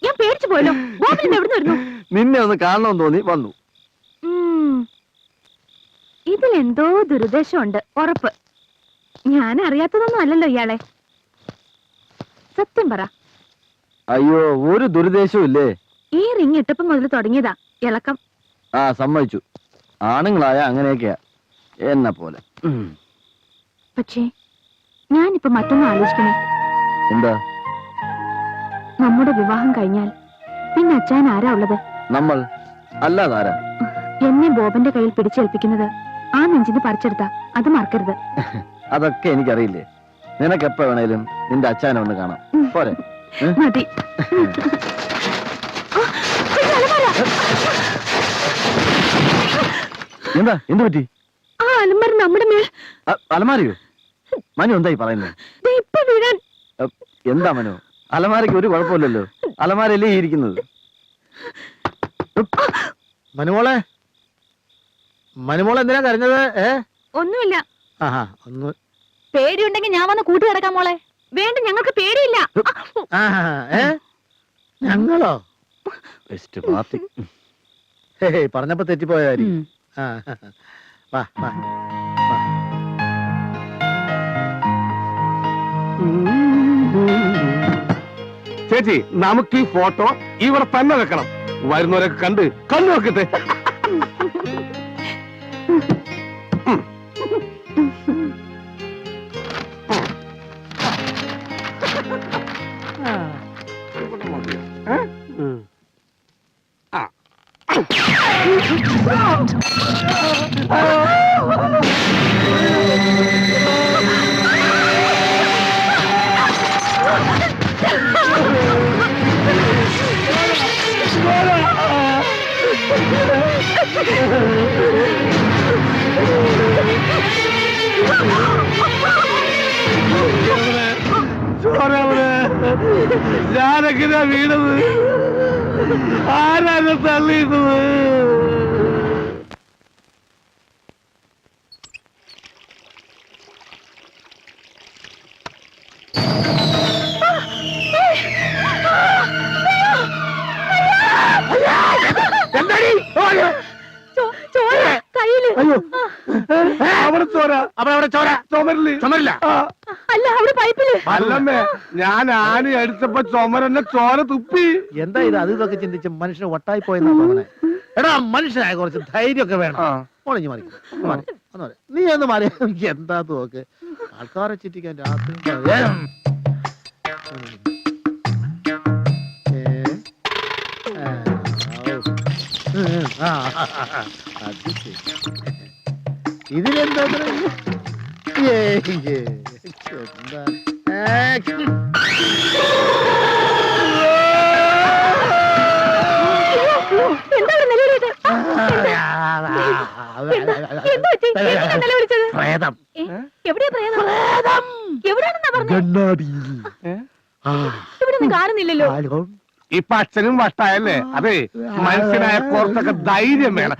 ഞാൻ പേടിച്ചു പോയല്ലോ. ബോബൻ എവിടെ വരുന്നു? നിന്നെ ഒന്ന് കാണണമെന്ന് തോന്നി വന്നു. ഇതിലെന്തോ ദുരുദ്ദേശമുണ്ട് ഉറപ്പ്. ഞാൻ അറിയാത്തതൊന്നും അല്ലല്ലോ ഇയാളെ. സത്യം പറ. അയ്യോ, ഒരു ദുരുദ്ദേശവും ഇല്ലേ. ഈ റിങ് ഇട്ടപ്പം മുതൽ തുടങ്ങിയതാ ഇളക്കം. ആ സമ്മതിച്ചു, ആണുങ്ങളായ അങ്ങനെയൊക്കെയാ എന്നെ പോലെ. പക്ഷേ ഞാനിപ്പോ മറ്റൊന്നും ആലോചിക്കണേ. എന്താ? നമ്മുടെ വിവാഹം കഴിഞ്ഞാൽ പിന്നെ അച്ഛൻ ആരാ ഉള്ളത്? നമ്മൾ അല്ലാതാരാ? എന്നെ ബോബന്റെ കയ്യിൽ പിടിച്ചേൽപ്പിക്കുന്നത് ആ നെഞ്ചിന് പറിച്ചെടുത്താ അത് മറക്കരുത്. അതൊക്കെ എനിക്കറിയില്ലേ. നിനക്ക് എപ്പോ വേണേലും നിന്റെ അച്ഛനെ ഒന്ന് കാണാം. പോരെ? മതി. എന്താ? എന്ത് പറ്റി? ആ അലമാര നമ്മുടെ മേൽ. അലമാരയോ? മനു എന്തായി പറയുന്നത്? ഇപ്പൊ വീഴാൻ. എന്താ മനു? അലമാരയ്ക്ക് ഒരു കുഴപ്പമില്ലല്ലോ. അലമാരല്ലേ ഈ ഇരിക്കുന്നത്. മനുമോളെ, മനുമോളെ എന്തിനാ കരഞ്ഞത്? ഒന്നുമില്ല. ഒന്ന് പേടിയുണ്ടെങ്കിൽ ഞാൻ വന്ന് കൂട്ടി കിടക്കാം മോളെ. വേണ്ട, ഞങ്ങൾക്ക് പേടിയില്ല. ഞങ്ങളോ? Best party. പറഞ്ഞപ്പോ തെറ്റിപ്പോയാരി. വാ വാ വാ. ചേച്ചി, നമുക്ക് ഈ ഫോട്ടോ ഇവിടെ തന്നെ വെക്കണം. വരുന്നവരൊക്കെ കണ്ട് കണ്ണു വെക്കട്ടെ. ഞാനെങ്ങനെയാ വീണത്? ആരാണ് തള്ളിയിട്ടത്? അവിടെ ചോര, അവിടെ ചോര, ചുമരില്ല. അല്ല, അവിടെ പൈപ്പില്. അല്ലമ്മേ, ഞാൻ ആന അടിച്ചപ്പോ ചുമരന്നെ ചോര തുപ്പി. എന്താ ഇത്? അത് ഇതൊക്കെ ചിന്തിച്ച് മനുഷ്യന് വട്ടായി പോയെന്നാ തോന്നണേ. എടാ, മനുഷ്യനായ കുറച്ച് ധൈര്യമൊക്കെ വേണം. മോളിഞ്ഞ് മാറി, നീ ഒന്ന് മാറി. എന്താ നോക്ക്, ആൾക്കാരെ ചിറ്റിക്കാൻ രാത്രി. ഇതിലെന്താ പ്രേതം? എവിടെയാ പ്രേതം? എവിടെയാണെന്നാ പറഞ്ഞത്? ഇവിടെ കാണുന്നില്ലല്ലോ. ഇപ്പൊ അച്ഛനും വട്ടായല്ലേ? അതെ, മനുഷ്യനായ കുറച്ചൊക്കെ ധൈര്യം വേണം.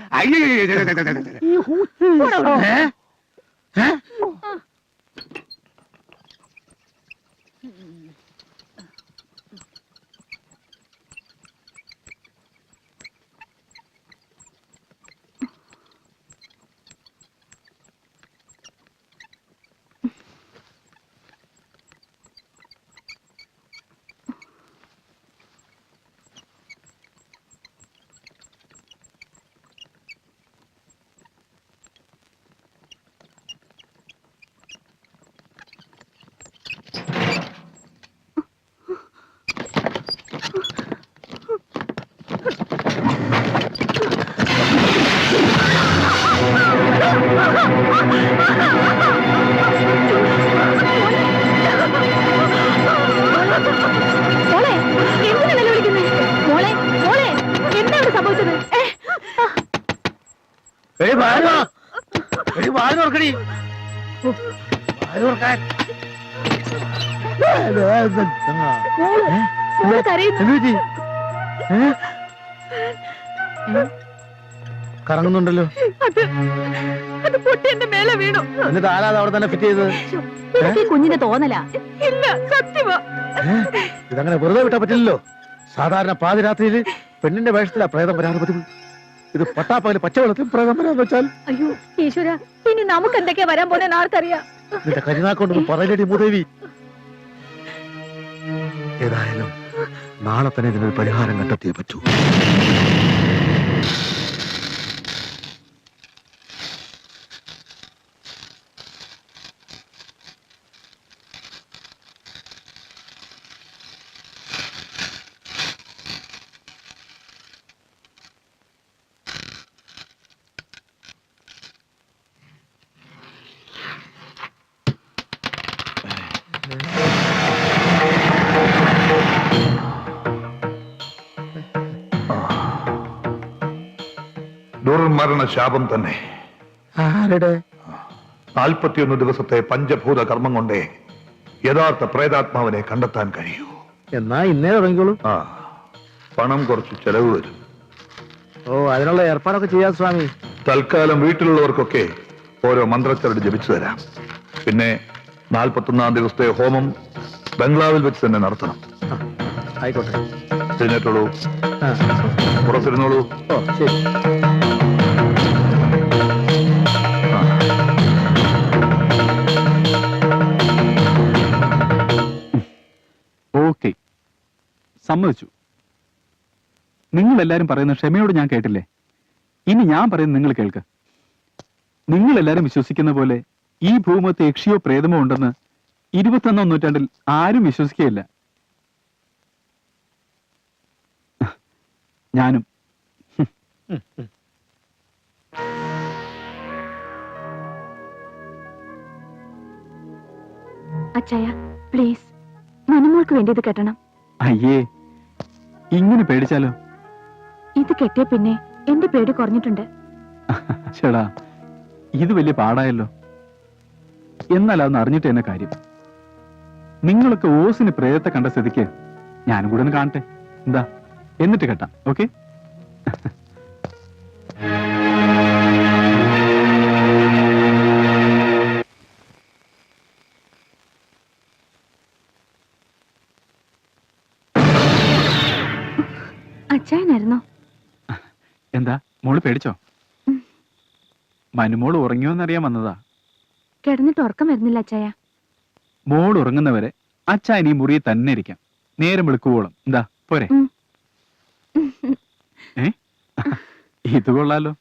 മോളെ എന്തിനാ നിലവിളിക്കുന്നത്? മോളെ മോളെ എന്താ ഇവിടെ സംഭവിച്ചത്? മോള് കരയുന്നു. കറങ്ങുന്നുണ്ടല്ലോ. അത് പൊട്ടി എന്റെ മേലെ വീണു. എന്നിട്ട് ആരാത് അവിടെ തന്നെ ഫിറ്റ് ചെയ്തത്? ഇതൊക്കെ കുഞ്ഞിന്റെ തോന്നലാ. ഇല്ല, സത്യമാ. ഇതങ്ങനെ വെറുതെ വിട്ടാ പറ്റില്ലല്ലോ. സാധാരണ പാതിരാത്രിയിൽ പെണ്ണിന്റെ വേഷത്തിലാ പ്രേതം വരാറ് പതിവ്. ഇത് പട്ടാപ്പകല് പച്ചവെള്ളത്തിൽ പ്രേതം വരാന്ന് വെച്ചാൽ അയ്യോ ഈശ്വര, ഇനി നമുക്ക് എന്തൊക്കെയാ വരാൻ പോണെന്ന് ആർക്കറിയാം. നിന്റെ കരിനാക്കൊണ്ടൊന്നും പറയലടി മൂദേവി. ഏതായാലും നാളെ തന്നെ ഇതിനൊരു പരിഹാരം കണ്ടെത്തിയേ പറ്റൂ. ദുർമരണ ശാപം തന്നെ. ആരുടെ? 41 ദിവസത്തെ പഞ്ചഭൂത കർമ്മം കൊണ്ടേ യഥാർത്ഥ പ്രേതാത്മാവിനെ കണ്ടെത്താൻ കഴിയൂ. എന്നാ ഇന്നേ തുടങ്ങിക്കോളൂ. പണം കുറച്ച് ചെലവ് വരും. ഓ, അതിനുള്ള ഏർപ്പാടൊക്കെ ചെയ്യാം സ്വാമി. തൽക്കാലം വീട്ടിലുള്ളവർക്കൊക്കെ ഓരോ മന്ത്രച്ചരട് ജപിച്ചു തരാം. പിന്നെ 41 ദിവസത്തെ ഹോമം ബംഗ്ലാവിൽ വെച്ച് തന്നെ നടത്തണം. ആയിക്കോട്ടെ. എഴുന്നേറ്റോളൂ, പുറത്തിരുന്നോളൂ. ഓ ശരി. ഓക്കെ, സമ്മതിച്ചു. നിങ്ങൾ എല്ലാരും പറയുന്ന ക്ഷമയോട് ഞാൻ കേട്ടില്ലേ? ഇനി ഞാൻ പറയുന്നത് നിങ്ങൾ കേൾക്ക്. നിങ്ങൾ എല്ലാരും വിശ്വസിക്കുന്ന പോലെ ഈ ഭൂമത്തെ യക്ഷിയോ പ്രേതമോ ഉണ്ടെന്ന് 21-ാം നൂറ്റാണ്ടിൽ ആരും വിശ്വസിക്കുകയില്ല. ഞാനും. അച്ചായ പ്ലീസ്, മനുമോൾക്ക് വേണ്ടി ഇത് കെട്ടണം. അയ്യേ, ഇങ്ങനെ പേടിച്ചാലോ? ഇത് കെട്ടിയ പിന്നെ എന്റെ പേടി കുറഞ്ഞിട്ടുണ്ട്. ചേടാ, ഇത് വലിയ പാടായല്ലോ. എന്നാൽ അതൊന്ന് അറിഞ്ഞിട്ട് എന്നെ കാര്യം. നിങ്ങളൊക്കെ ഓസിന് പ്രേതത്തെ കണ്ട സ്ഥിതിക്ക് ഞാനും കൂടെ ഒന്ന് കാണട്ടെ. എന്താ, എന്നിട്ട് കെട്ടാം. ഓക്കെ? അച്ചായനായിരുന്നോ? എന്താ മോള് പേടിച്ചോ? മനുമോൾ ഉറങ്ങിയോന്നറിയാൻ വന്നതാ. കിടന്നിട്ട് ഉറക്കം വരുന്നില്ല അച്ചായ. മോൾ ഉറങ്ങുന്നവരെ അച്ചായൻ ഈ മുറിയിൽ തന്നെ ഇരിക്കാം, നേരം വെളുക്കുവോളം. എന്താ പോരെ? ഇത് കൊള്ളാലോ.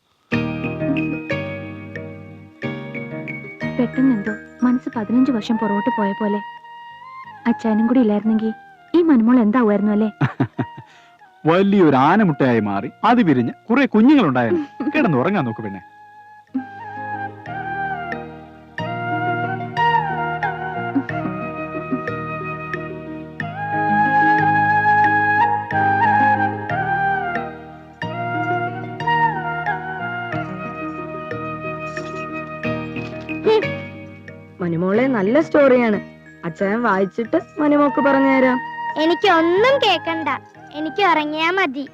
പെട്ടെന്ന് എന്തോ മനസ്സ് 15 വർഷം പുറകോട്ട് പോയ പോലെ. അച്ചായനും കൂടി ഇല്ലായിരുന്നെങ്കിൽ ഈ മനുമോൾ എന്താവുമായിരുന്നു അല്ലേ? വലിയൊരു ആനമുട്ടയായി മാറി അത് വിരിഞ്ഞ് കുറെ കുഞ്ഞുങ്ങളുണ്ടായാലും കിടന്ന് ഉറങ്ങാൻ നോക്ക് പിന്നെ. മനുമോളെ നല്ല സ്റ്റോറിയാണ്. അച്ചായൻ വായിച്ചിട്ട് മനുമോക്ക് പറഞ്ഞുതരാം. എനിക്കൊന്നും കേക്കണ്ട, എനിക്ക് ഉറങ്ങിയാ മതി.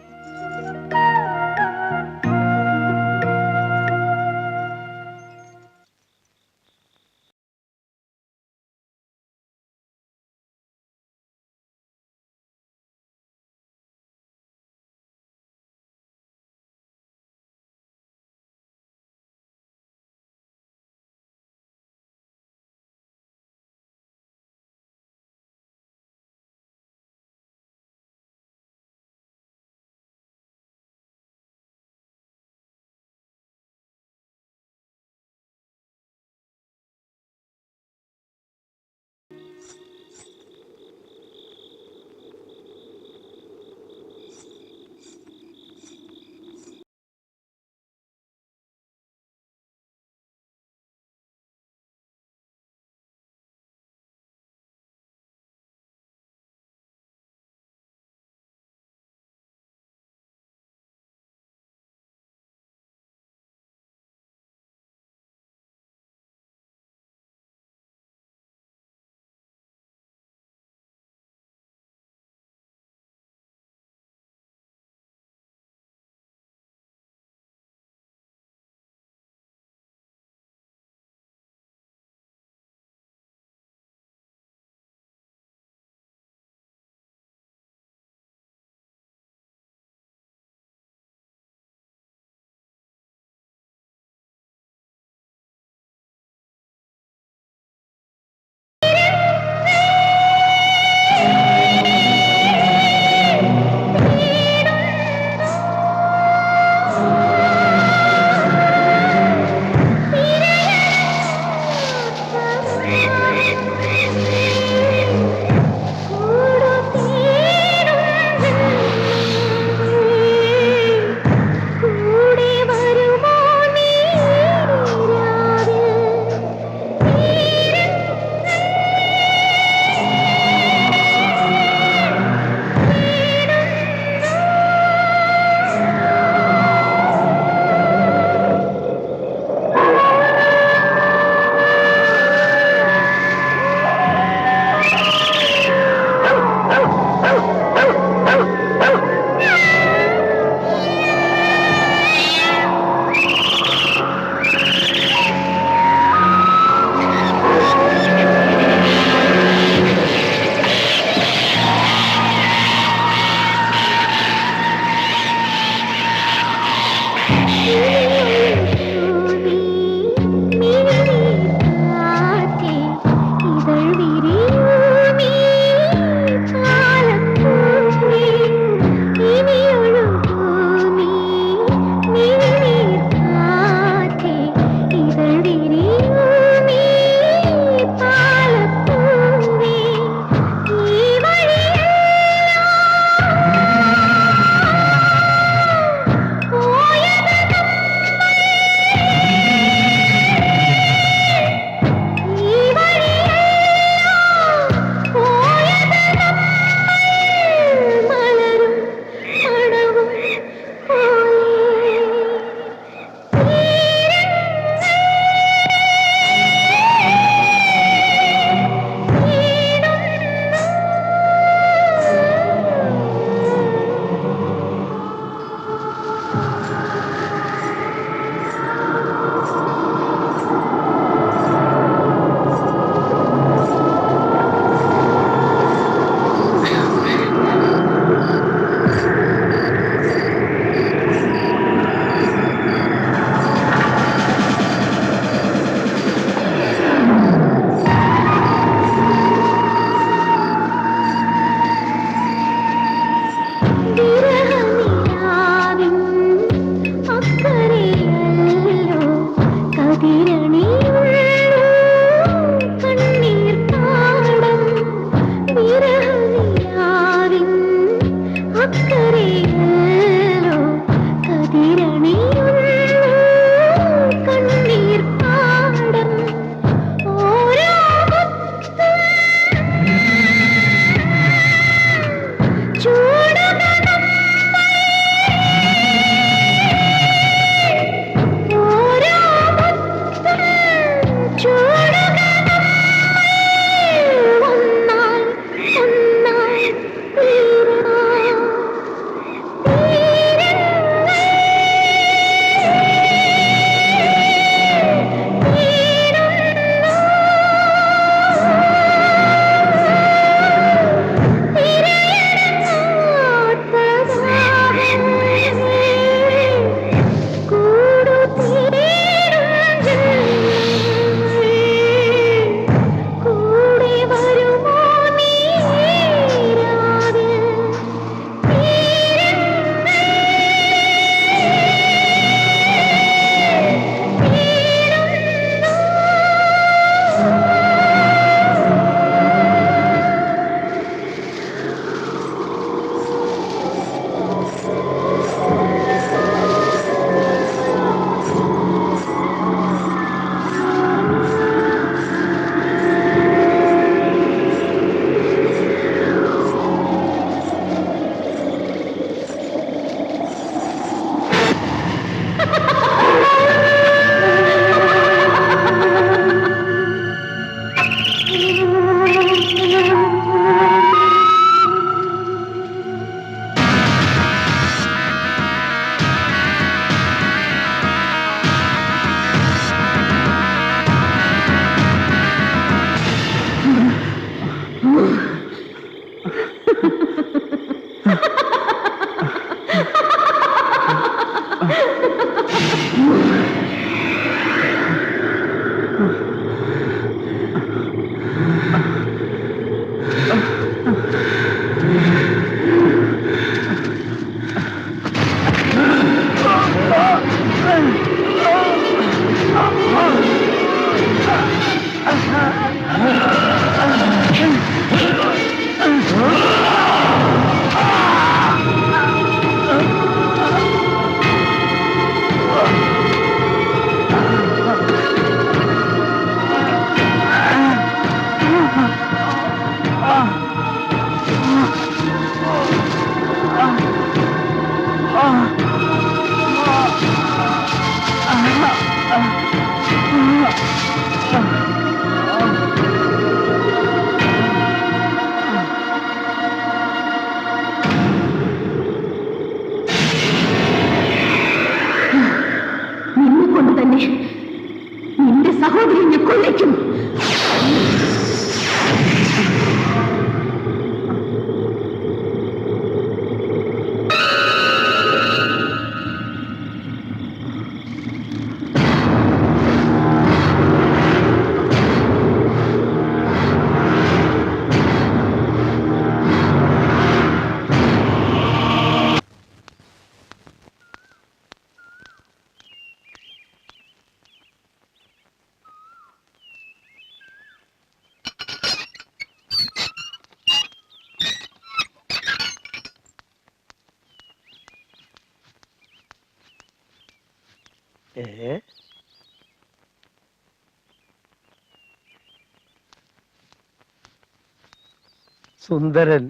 സുന്ദരൻ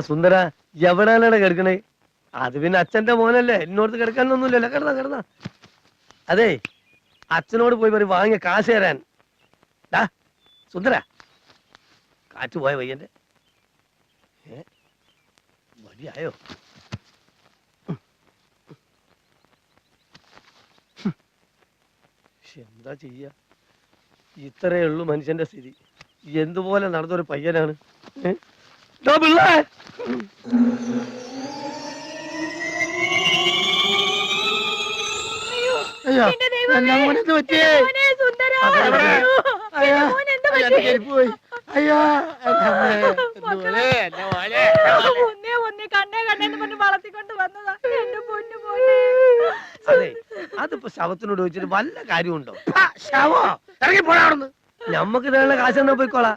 സുന്ദര എവിടെയാണ് കിടക്കണേ? അത് പിന്നെ അച്ഛന്റെ മോനല്ലേ, എന്നോടത്ത് കിടക്കാനൊന്നുമില്ലല്ലോ. കിടന്ന അതെ, അച്ഛനോട് പോയി പറയും വാങ്ങിയ കാശ് തരാൻ. സുന്ദര, കാറ്റ് പോയ വയ്യന്റെ വഴിയായോ? എന്താ ചെയ്യ, ഇത്രയേ ഉള്ളൂ മനുഷ്യന്റെ സ്ഥിതി. എന്തുപോലെ നടന്നൊരു പയ്യനാണ്. അതെ, അതിപ്പോ ശവത്തിനോട് ചോദിച്ചിട്ട് വല്ല കാര്യമുണ്ടോ? ശവോ ഇറങ്ങി പോടാ. ഞമ്മക്ക് ഇതേയുള്ള കാശ് എന്നാ പോയിക്കോളാം.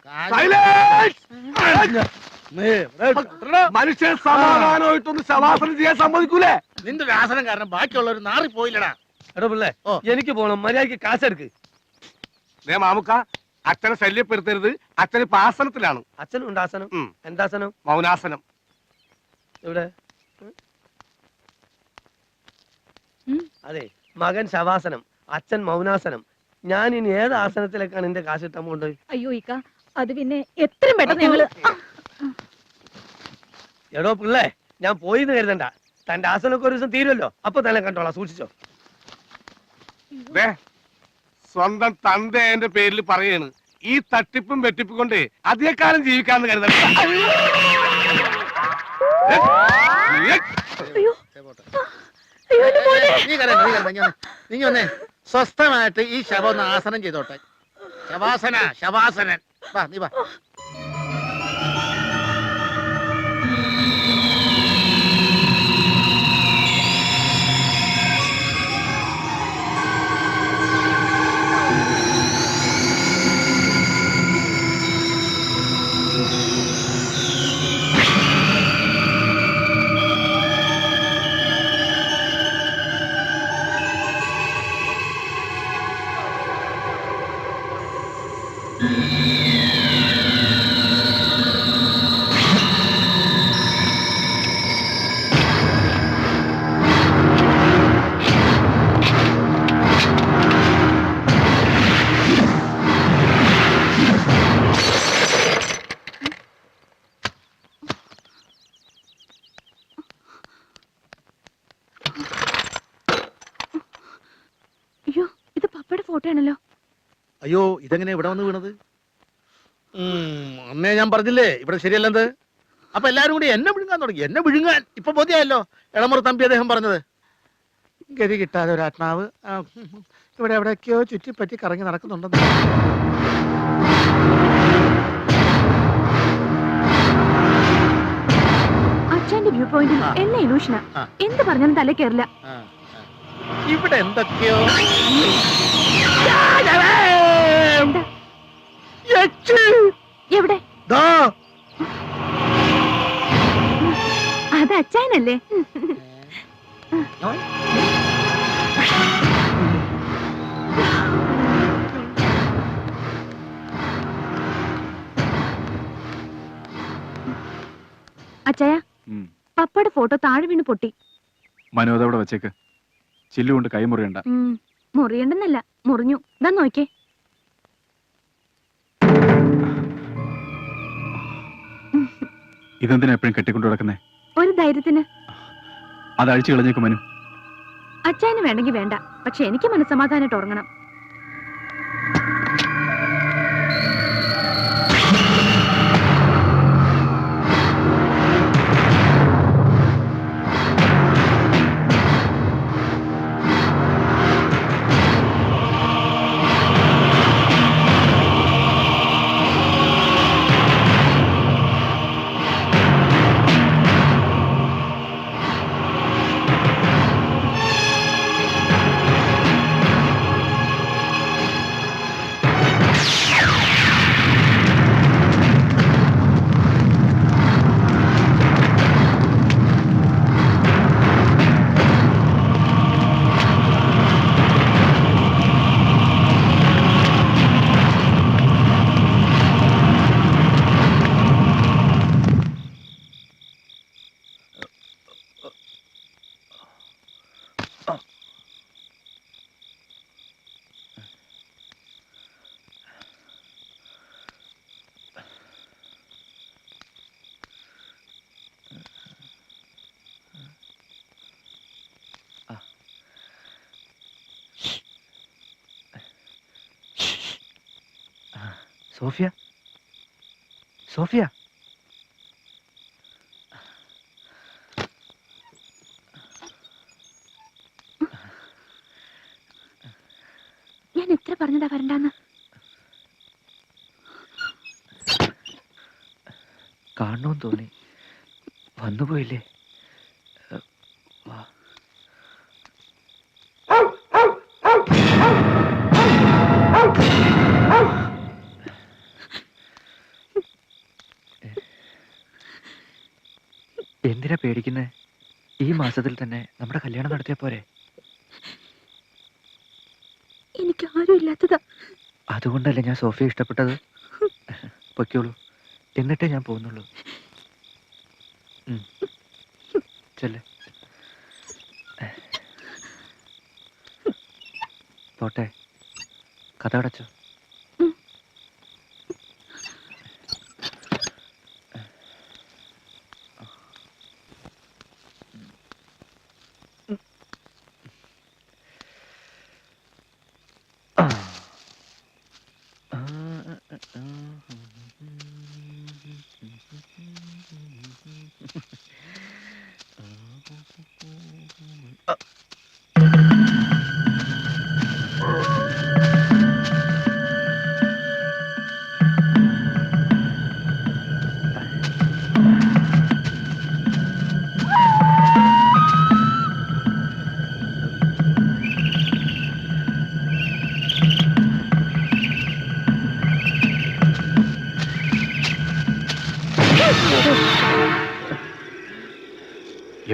മനുഷ്യൻ സമാധാനമായിട്ടൊന്ന് ശവാസനം ചെയ്യാൻ സമ്മതിക്കൂലേ? നിന്റെ ഒരു ആസനം കാരണം ബാക്കിയുള്ളവർ നാറിപ്പോയില്ലടാ. എടോ പിള്ളേ, എനിക്ക് പോണം, മര്യാദക്ക് കാശെടുക്ക്. മാമുക്ക, അച്ഛനെ ശല്യപ്പെടുത്തരുത്. അച്ഛന് ഇപ്പൊ ആസനത്തിലാണ്. അച്ഛനുണ്ട് ആസനം. എന്താസനം? മൗനാസനം. എവിടെ? അതെ, മകൻ ശവാസനം, അച്ഛൻ മൗനാസനം. ഞാൻ ഇനി ഏത് ആസനത്തിലേക്കാണ് എന്റെ കാശ് ഇട്ടാൻ പോണ്ടത്? അയ്യോ ഇക്ക, അത് പിന്നെ എത്രയും പെട്ടെന്ന് ഞങ്ങള്. എടോ പിള്ളേ, ഞാൻ പോയിന്ന് കരുതണ്ട. തന്റെ ആസനമൊക്കെ ഒരു ദിവസം തീരുമല്ലോ, അപ്പൊ തന്നെ കണ്ടോളാം, സൂക്ഷിച്ചോ. സ്വന്തം തന്റെ എന്റെ പേരിൽ പറയാണ്. ഈ തട്ടിപ്പും വെട്ടിപ്പും കൊണ്ട് അധികകാലം ജീവിക്കാന്ന് കരുതണ്ട. നീ ഒന്നേ സ്വസ്ഥമായിട്ട് ഈ ശവം ഒന്ന് ആസനം ചെയ്തോട്ടെ. ശവാസന, ശവാസനൻ. വാ, നീ വാ. അയ്യോ, ഇത് പപ്പയുടെ ഫോട്ടോ ആണല്ലോ. അയ്യോ, ഇതെങ്ങനെ ഇവിടെ വന്ന് വീണത്? അന്നേ ഞാൻ പറഞ്ഞില്ലേ ഇവിടെ ശരിയല്ലെന്ത്. അപ്പൊ എല്ലാരും കൂടി എന്നെ വിഴുങ്ങാൻ തുടങ്ങി. എന്നെ വിഴുങ്ങാൻ ഇപ്പൊ ബോധ്യമായല്ലോ എളമുറ തമ്പി അദ്ദേഹം പറഞ്ഞത്. ഗതി കിട്ടാതെ ഒരു ആത്മാവ് ഇവിടെ എവിടെയൊക്കെയോ ചുറ്റിപ്പറ്റി കറങ്ങി നടക്കുന്നുണ്ടെന്ന്. അച്ഛന്റെ വ്യൂ പോയിന്റിൽ എന്നെ ഇലൂഷനാ. എന്ത് പറഞ്ഞാലും തല കയറില്ല. ഇവിടെ എന്തൊക്കെയോ എവിടെ? അത് അച്ചായനല്ലേ? അച്ചായ, പപ്പയുടെ ഫോട്ടോ താഴെ വീണ് പൊട്ടി. മനോദവിടെ വെച്ചേക്ക്. ചില്ലുകൊണ്ട് കൈ മുറിയണ്ട. മുറിയണ്ടെന്നല്ല, മുറിഞ്ഞു. ഇതാ നോക്കേ. ഇതെന്തിനാ എപ്പോഴും കെട്ടിക്കൊണ്ടു കിടക്കുന്നേ? ഒരു ധൈര്യത്തിന്. അത് അഴിച്ചു കളഞ്ഞേക്ക് മനു. അച്ചായന് വേണ്ടെങ്കിൽ വേണ്ട, പക്ഷെ എനിക്ക് മനസ്സമാധാനായിട്ട് ഉറങ്ങണം. സോഫിയ സോഫിയ ഞാൻ എത്ര പറഞ്ഞതാ വരണ്ടാന്ന്? കാണണമെന്ന് തോന്നി, വന്നുപോയില്ലേ? എന്തിനാ പേടിക്കുന്നേ? ഈ മാസത്തിൽ തന്നെ നമ്മുടെ കല്യാണം നടത്തിയ പോരെ? എനിക്ക് ആരും ഇല്ലാത്തതാ. അതുകൊണ്ടല്ലേ ഞാൻ സോഫിയെ ഇഷ്ടപ്പെട്ടത്. പൊയ്ക്കോളൂ, എന്നിട്ടേ ഞാൻ പോകുന്നുള്ളൂ. ചെല്ലേ, പോട്ടെ. കഥ അടച്ചോ?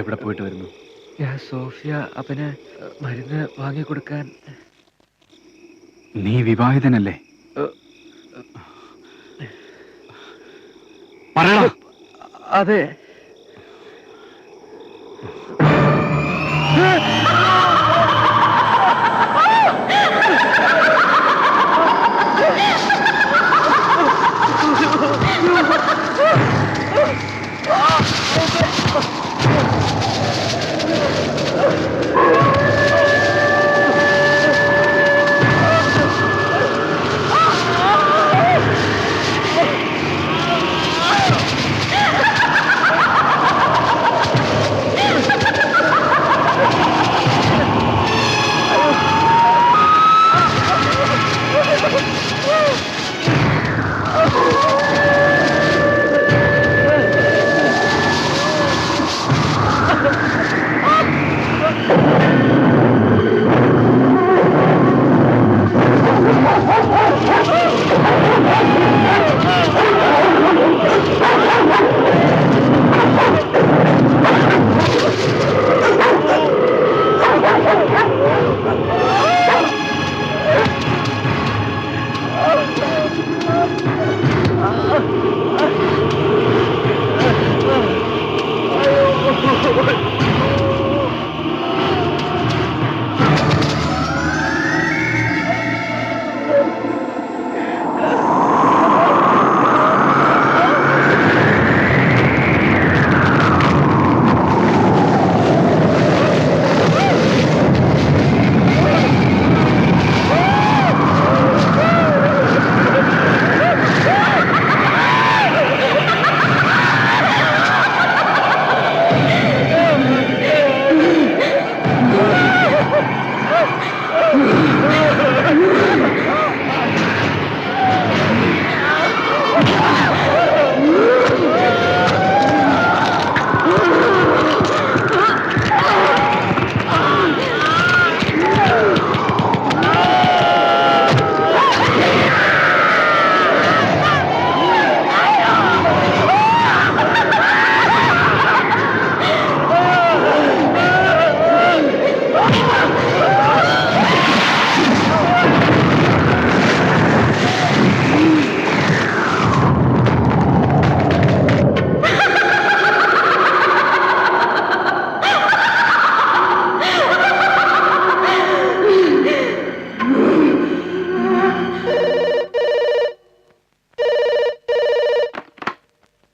എവിടെ പോയിട്ട് വരുന്നു? ഞാൻ സോഫിയ അവന് മരുന്ന് വാങ്ങിക്കൊടുക്കാൻ. നീ വിവാഹിതനല്ലേ? പറയടാ. അതെ.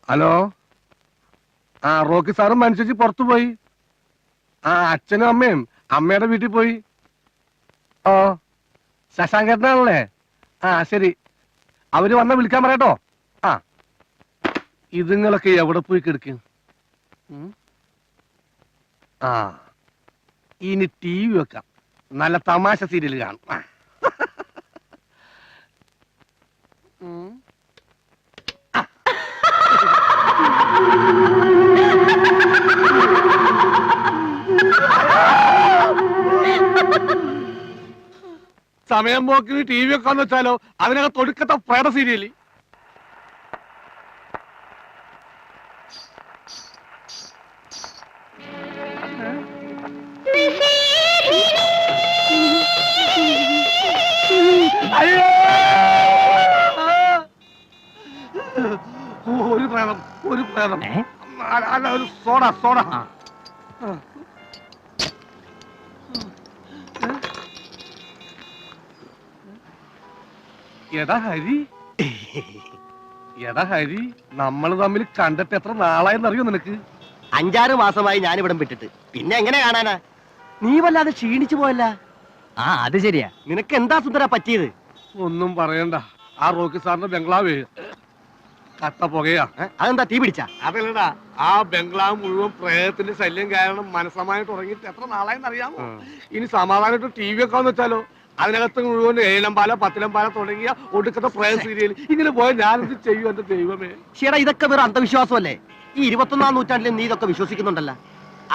ഹലോ, റോക്കി സാറും മനുഷ്യച്ച് പുറത്തു പോയി. അച്ഛനും അമ്മയും അമ്മയുടെ വീട്ടിൽ പോയി. ശശാങ്കേട്ടനാണല്ലേ? ശരി. അവര് വന്ന വിളിക്കാൻ പറയട്ടോ. ആ ഇതുങ്ങളൊക്കെ എവിടെ പോയി കിടക്കും? ആ ഇനി TV വെക്കാം, നല്ല തമാശ സീരിയൽ കാണും. സമയം പോക്കിന് TV വെക്കാന്ന് വെച്ചാലോ, അതിനകത്ത് ഒടുക്കത്തെ പ്രേത സീരിയല്. ഒരു പ്രേതം, ഒരു പ്രേതം. അല്ല, ഒരു സോഡ, സോഡ. എടാ ഹരി, എടാ ഹരി, നമ്മള് തമ്മിൽ കണ്ടിട്ട് എത്ര നാളായെന്നറിയോ നിനക്ക്? 5-6 മാസമായി ഞാനിവിടം വിട്ടിട്ട്. പിന്നെ എങ്ങനെ കാണാനാ? നീ വല്ലാതെ ക്ഷീണിച്ചു പോയല്ല. ആ അത് ശരിയാ. നിനക്ക് എന്താ സുന്ദര പറ്റിയത്? ഒന്നും പറയണ്ട, ആ റോക്കി സാറിന്റെ ബംഗ്ലാവ് കട്ട പുകയാ. അതെന്താ, തീ പിടിച്ചാ? അതല്ലടാ, ആ ബംഗ്ലാവ് മുഴുവൻ പ്രേതത്തിന്റെ ശല്യം കാരണം മനസ്സമായിട്ട് ഉറങ്ങിയിട്ട് എത്ര നാളായെന്നറിയാമോ? ഇനി സമാധാനമായിട്ട് TV വെക്കാന്ന് വെച്ചാലോ, അതിനകത്ത് മുഴുവൻ 7 പാല 10 പാല തുടങ്ങിയ ഒടുക്കത്തെ പ്രേത സീരിയൽ. ഇങ്ങനെ പോയാൽ ഞാനെന്ത് ചെയ്യും എന്റെ ദൈവമേ? ചേട്ടാ, ഇതൊക്കെ വേറെ അന്ധവിശ്വാസമല്ലേ? ഈ 21-ാം നൂറ്റാണ്ടിൽ നീ ഇതൊക്കെ വിശ്വസിക്കുന്നുണ്ടല്ല.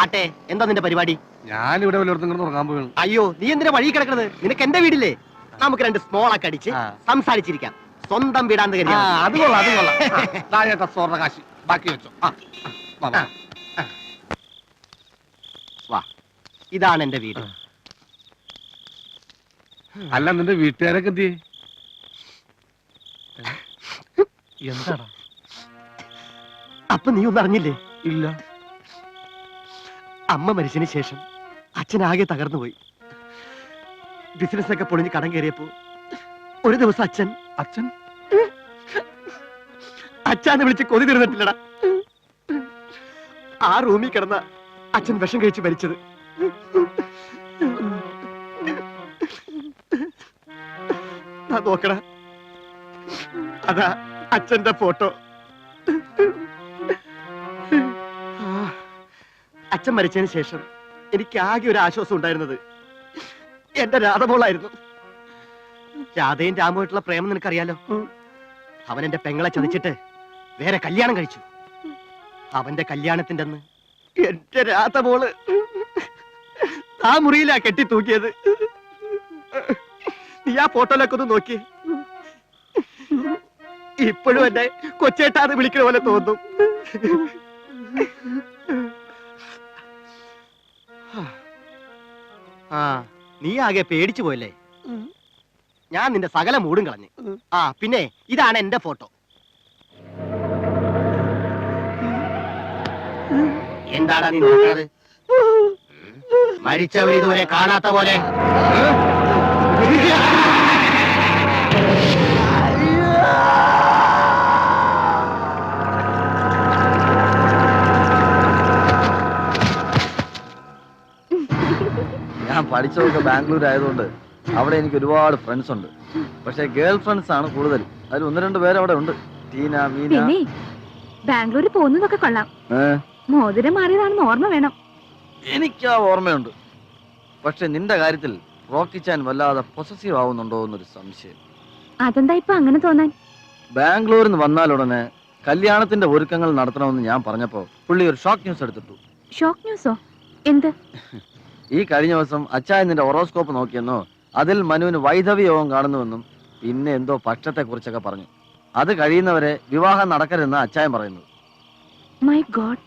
ആട്ടെ, എന്താ നിന്റെ പരിപാടി? ഞാനിവിടെ വല്ലയിടത്തും ഇങ്ങനെ ഉറങ്ങാൻ പോവുകയാണ്. അയ്യോ, നീ എന്തിനാ വഴി കിടക്കുന്നത്? നിനക്ക് എന്റെ വീടില്ലേ? നമുക്ക് 2 സ്മോളൊക്കെ അടിച്ച് സംസാരിച്ചിരിക്കാം. സ്വന്തം വീടാന്ന് കരുതി. അത് കൊള്ളാം, അത് കൊള്ളാം. ചേട്ടാ, സ്വർണ്ണ കാശി ബാക്കി വെച്ചോ. വാ, ഇതാണ് എന്റെ വീട്. അല്ല, നിന്റെ വീട്ടുകാരൊക്കെ എന്ത്? എന്താടാ? അപ്പൊ നീ ഒന്നും അറിഞ്ഞില്ലേ? ഇല്ല. അമ്മ മരിച്ചതിന് ശേഷം അച്ഛനാകെ തകർന്നുപോയി. ബിസിനസ്സൊക്കെ പൊളിഞ്ഞ് കടം കയറിയപ്പോ ഒരു ദിവസം അച്ഛൻ അച്ഛാന്ന് വിളിച്ച് കൊതി തീർന്നിട്ടില്ലടാ. ആ റൂമിൽ കിടന്ന അച്ഛൻ വിഷം കഴിച്ച് മരിച്ചത്. നോക്കടാ, അതാ അച്ഛന്റെ ഫോട്ടോ. അച്ഛൻ മരിച്ചതിന് ശേഷം എനിക്ക് ആകെ ഒരു ആശ്വാസം ഉണ്ടായിരുന്നത് എന്റെ രാധമോളായിരുന്നു. രാധയും രാമുമായിട്ടുള്ള പ്രേമം നിനക്കറിയാലോ. അവൻ എന്റെ പെങ്ങളെ ചതിച്ചിട്ട് വേറെ കല്യാണം കഴിച്ചു. അവന്റെ കല്യാണത്തിന്റെ അന്ന് എന്റെ രാധമോള് ആ മുറിയിലാ കെട്ടി തൂക്കിയത്. നീ ആ ഫോട്ടോയിലൊക്കെ ഒന്ന് നോക്കി. ഇപ്പോഴും എന്നെ കൊച്ചേട്ടാന്ന് വിളിക്കുന്ന പോലെ തോന്നും. ആ, നീ ആകെ പേടിച്ചു പോയല്ലേ? ഞാൻ നിന്റെ സകല മൂടും കളഞ്ഞു. ആ പിന്നെ ഇതാണ് എന്റെ ഫോട്ടോ. എന്താടാ നീ നോക്കുന്നത്? മരിച്ചവർ ഇതുവരെ കാണാത്ത പോലെ. ഞാൻ പഠിച്ചതൊക്കെ ബാംഗ്ലൂർ ആയതുകൊണ്ട് അവിടെ എനിക്ക് ഒരുപാട് ഫ്രണ്ട്സ് ഉണ്ട്. പക്ഷെ ഗേൾ ഫ്രണ്ട്സ് ആണ് കൂടുതൽ. അതിൽ 1-2 പേര് അവിടെ ഉണ്ട്. ടീന, മീന. പിന്നെ ബാംഗ്ലൂരിൽ പോകുന്നതൊക്കെ കൊള്ളാം. മോതിരം മാറിയതാണെന്ന് ഓർമ്മ വേണം. എനിക്ക് ആ ഓർമ്മയുണ്ട്. പക്ഷെ നിന്റെ കാര്യത്തിൽ റോക്കി ചാൻ വല്ലാതെ പൊസസീവ് ആവുന്നുണ്ടോ എന്നൊരു സംശയം. അതെന്താ ഇപ്പൊ അങ്ങനെ തോന്നാൻ? ബാംഗ്ലൂരിൽ നിന്ന് വന്നാലുടനെ കല്യാണത്തിന്റെ ഒരുക്കങ്ങൾ നടത്തണമെന്ന് ഞാൻ പറഞ്ഞപ്പോ പുള്ളി ഒരു ഷോക്ക് ന്യൂസ് എടുത്തിട്ടു. ഷോക്ക് ന്യൂസോ? എന്ത്? ഈ കഴിഞ്ഞ ദിവസം അച്ചായൻ നിന്റെ ഹൊറോസ്കോപ്പ് നോക്കിയെന്നോ അതിൽ മനുവിന് വൈധവ്യ യോഗം കാണുന്നുവെന്നും പിന്നെ എന്തോ പക്ഷത്തെ കുറിച്ചൊക്കെ പറഞ്ഞു. അത് കഴിയുന്നവരെ വിവാഹം നടക്കരുതെന്ന് അച്ചായൻ പറയുന്നത്. മൈ ഗോഡ്,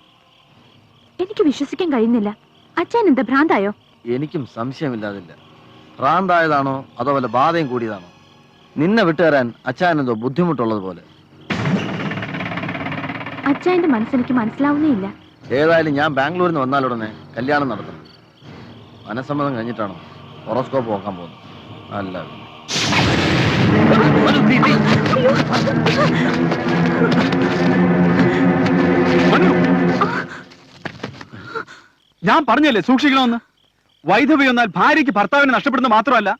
എനിക്ക് വിശ്വസിക്കാൻ കഴിയുന്നില്ല. അച്ചായൻ എന്താ ഭ്രാന്തായോ? എനിക്കും സംശയമില്ലാതില്ല. ഭ്രാന്തായതാണോ അതോ വല്ല ബാധയും കൂടിയതാണോ? നിന്നെ വിട്ടുതരാൻ അച്ചായൻ എന്തോ ബുദ്ധിമുട്ടുള്ളത് പോലെ. അച്ചായന്റെ മനസ്സെനിക്ക് മനസ്സിലാവുന്നേ ഇല്ല. ഏതായാലും ഞാൻ ബാംഗ്ലൂരിൽ നിന്ന് വന്നാലുടനെ കല്യാണം നടത്തണം. മനസ്സമ്മതം കഴിഞ്ഞിട്ടാണോ ഹൊറോസ്കോപ്പ് നോക്കാൻ പോകുന്നത്? അല്ല, ഞാൻ പറഞ്ഞല്ലേ സൂക്ഷിക്കണമെന്ന്. വൈധവ്യം എന്നാൽ ഭാര്യയ്ക്ക് ഭർത്താവിനെ നഷ്ടപ്പെടുന്നത് മാത്രമല്ല,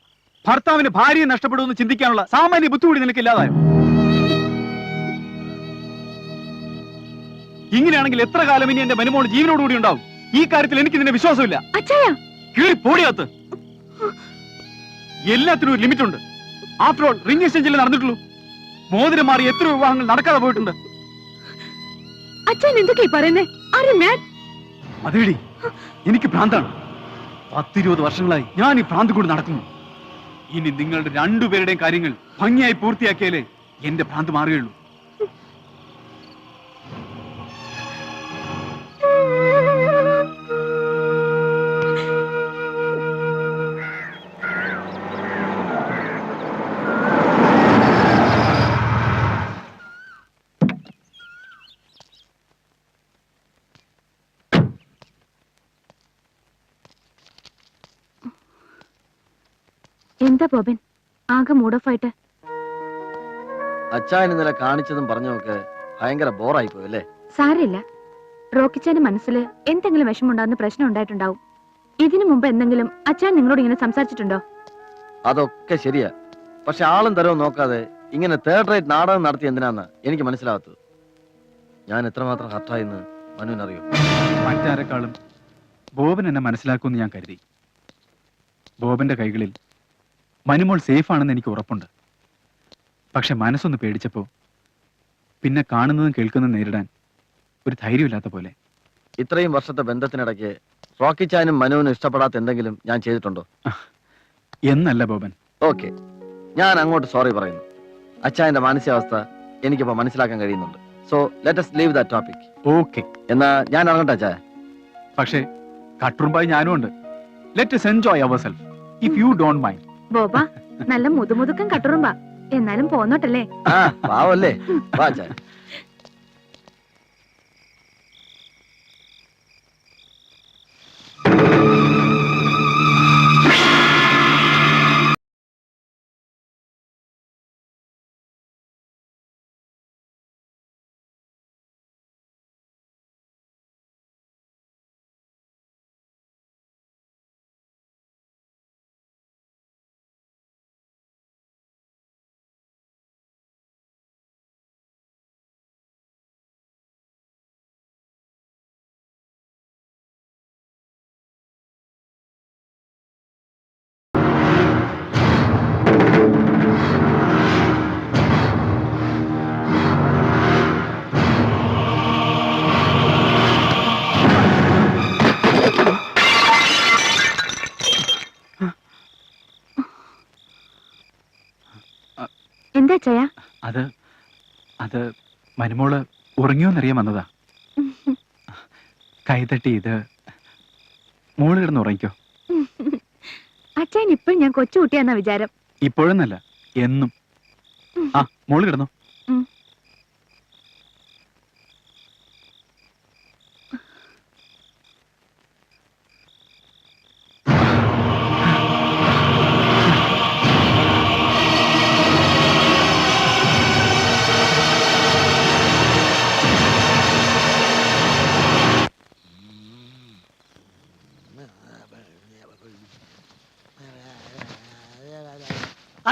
ഭർത്താവിന് ഭാര്യയെ നഷ്ടപ്പെടുമെന്ന് ചിന്തിക്കാനുള്ള സാമാന്യ ബുദ്ധി കൂടി നിനക്കില്ലാതായോ? ഇങ്ങനെയാണെങ്കിൽ എത്ര കാലം ഇനി എന്റെ മനുമോൾ ജീവനോടുകൂടി ഉണ്ടാവും? ഈ കാര്യത്തിൽ എനിക്ക് നിന്നെ വിശ്വാസമില്ല. കീറി പോടിയകത്ത്. എല്ലാത്തിനും ഒരു ലിമിറ്റ് ഉണ്ട്. ആഫ്റ്റർ ഓൾ റിംഗ് എക്സ്ചേഞ്ചിൽ നടന്നിട്ടുള്ളൂ. മോതിരം മാറി എത്ര വിവാഹങ്ങൾ നടക്കാതെ പോയിട്ടുണ്ട്. അച്ഛൻ എന്തൊക്കെയാ പറയുന്നേ? അതേടി, എനിക്ക് ഭ്രാന്താണ്. 10-20 വർഷങ്ങളായി ഞാൻ ഈ ഭ്രാന്ത് കൂടി നടക്കുന്നു. ഇനി നിങ്ങളുടെ രണ്ടുപേരുടെയും കാര്യങ്ങൾ ഭംഗിയായി പൂർത്തിയാക്കിയാലേ എന്റെ ഭ്രാന്ത് മാറുകയുള്ളൂ. എന്താ ബോബൻ, ആകെ മൂഡ് ഓഫ് ആയിട്ട്? അച്ചായൻ ഇന്നലെ കാണിച്ചതും പറഞ്ഞതൊക്കെ ഭയങ്കര ബോറായി പോയി അല്ലേ? സാരമില്ല, റോക്കിച്ചാന്റെ മനസ്സിൽ എന്തെങ്കിലും വിഷമുണ്ടാകുന്ന പ്രശ്നം ഉണ്ടായിട്ടുണ്ടാവും. ഇതിനു മുമ്പ് എന്തെങ്കിലും അച്ഛൻ നിങ്ങളോട് ഇങ്ങനെ സംസാരിച്ചിട്ടുണ്ടോ? അതൊക്കെ ശരിയാ. പക്ഷെ ആളും തരവും നോക്കാതെ ഇങ്ങനെ തേർഡ് റേറ്റ് നാടകം നടത്തി എന്തിനാന്ന് എനിക്ക് മനസ്സിലാവാത്തത്. ഞാൻ എത്രമാത്രം ഹർട്ടായെന്ന് മനുവിനറിയോ? മറ്റാരെക്കാളും ബോബൻ എന്നെ മനസ്സിലാക്കുമെന്ന് ഞാൻ കരുതി. ബോബന്റെ കൈകളിൽ മനുമോൾ സേഫ് ആണെന്ന് എനിക്ക് ഉറപ്പുണ്ട്. പക്ഷെ മനസ്സൊന്ന് പേടിച്ചപ്പോ പിന്നെ കാണുന്നതും കേൾക്കുന്നതും നേരിടാൻ ഒരു ധൈര്യമില്ലാത്ത പോലെ. ഇത്രയും വർഷത്തെ ബന്ധത്തിനിടയ്ക്ക് റോക്കിച്ചാനും മനുവിനും ഇഷ്ടപ്പെടാത്ത എന്തെങ്കിലും ഞാൻ ചെയ്തിട്ടുണ്ടോ? എന്നല്ല ബോബൻ. ഓക്കെ, ഞാൻ അങ്ങോട്ട് സോറി പറയുന്നു. അച്ചായന്റെ മാനസികാവസ്ഥ എനിക്കിപ്പോ മനസ്സിലാക്കാൻ കഴിയുന്നുണ്ട്. So let us leave that topic. Okay, എന്നാ ഞാൻ ഇറങ്ങട്ടെ അച്ചായ? പക്ഷേ കട്ടുറുമ്പായി ഞാനും ഉണ്ട്. Let us enjoy ourselves if you don't mind. ബോബ നല്ല മുതുമുതുക്കം കട്ടുറുമ്പാ, എന്നാലും പോന്നോട്ടല്ലേ? പാവല്ലേ? വാ അച്ചായ. എന്താ ചയ? അത് മനുമോള് ഉറങ്ങിയോന്നറിയാൻ വന്നതാ. കൈതട്ടി ഇത് മോള് കിടന്ന് ഉറങ്ങിക്കോ. അച്ഛൻ ഇപ്പോഴും ഞാൻ കൊച്ചുകുട്ടിയാന്നാ വിചാരം. ഇപ്പോഴെന്നല്ല, എന്നും. ആ, മോള് കിടന്നു.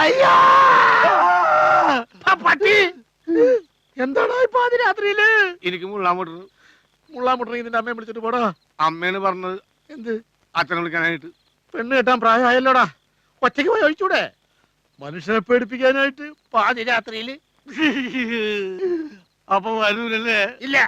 അയ്യാ പട്ടി എന്താണോ ഇപ്പൊ അത് രാത്രിയില്? എനിക്ക് മുള്ളാമുട്ടു. മുള്ളാമുട്ടണെങ്കിൽ നിന്റെ അമ്മയെ വിളിച്ചിട്ട് പോടാ. അമ്മേന് പറഞ്ഞത് എന്ത്? അച്ഛനെ വിളിക്കാനായിട്ട്. പെണ്ണ് കെട്ടാൻ പ്രായമായല്ലോടാ, ഒറ്റയ്ക്ക് പോയി ഒഴിച്ചൂടെ? മനുഷ്യനെ പേടിപ്പിക്കാനായിട്ട് പാതി രാത്രിയില്. അപ്പൊ വരൂലല്ലേ? ഇല്ല.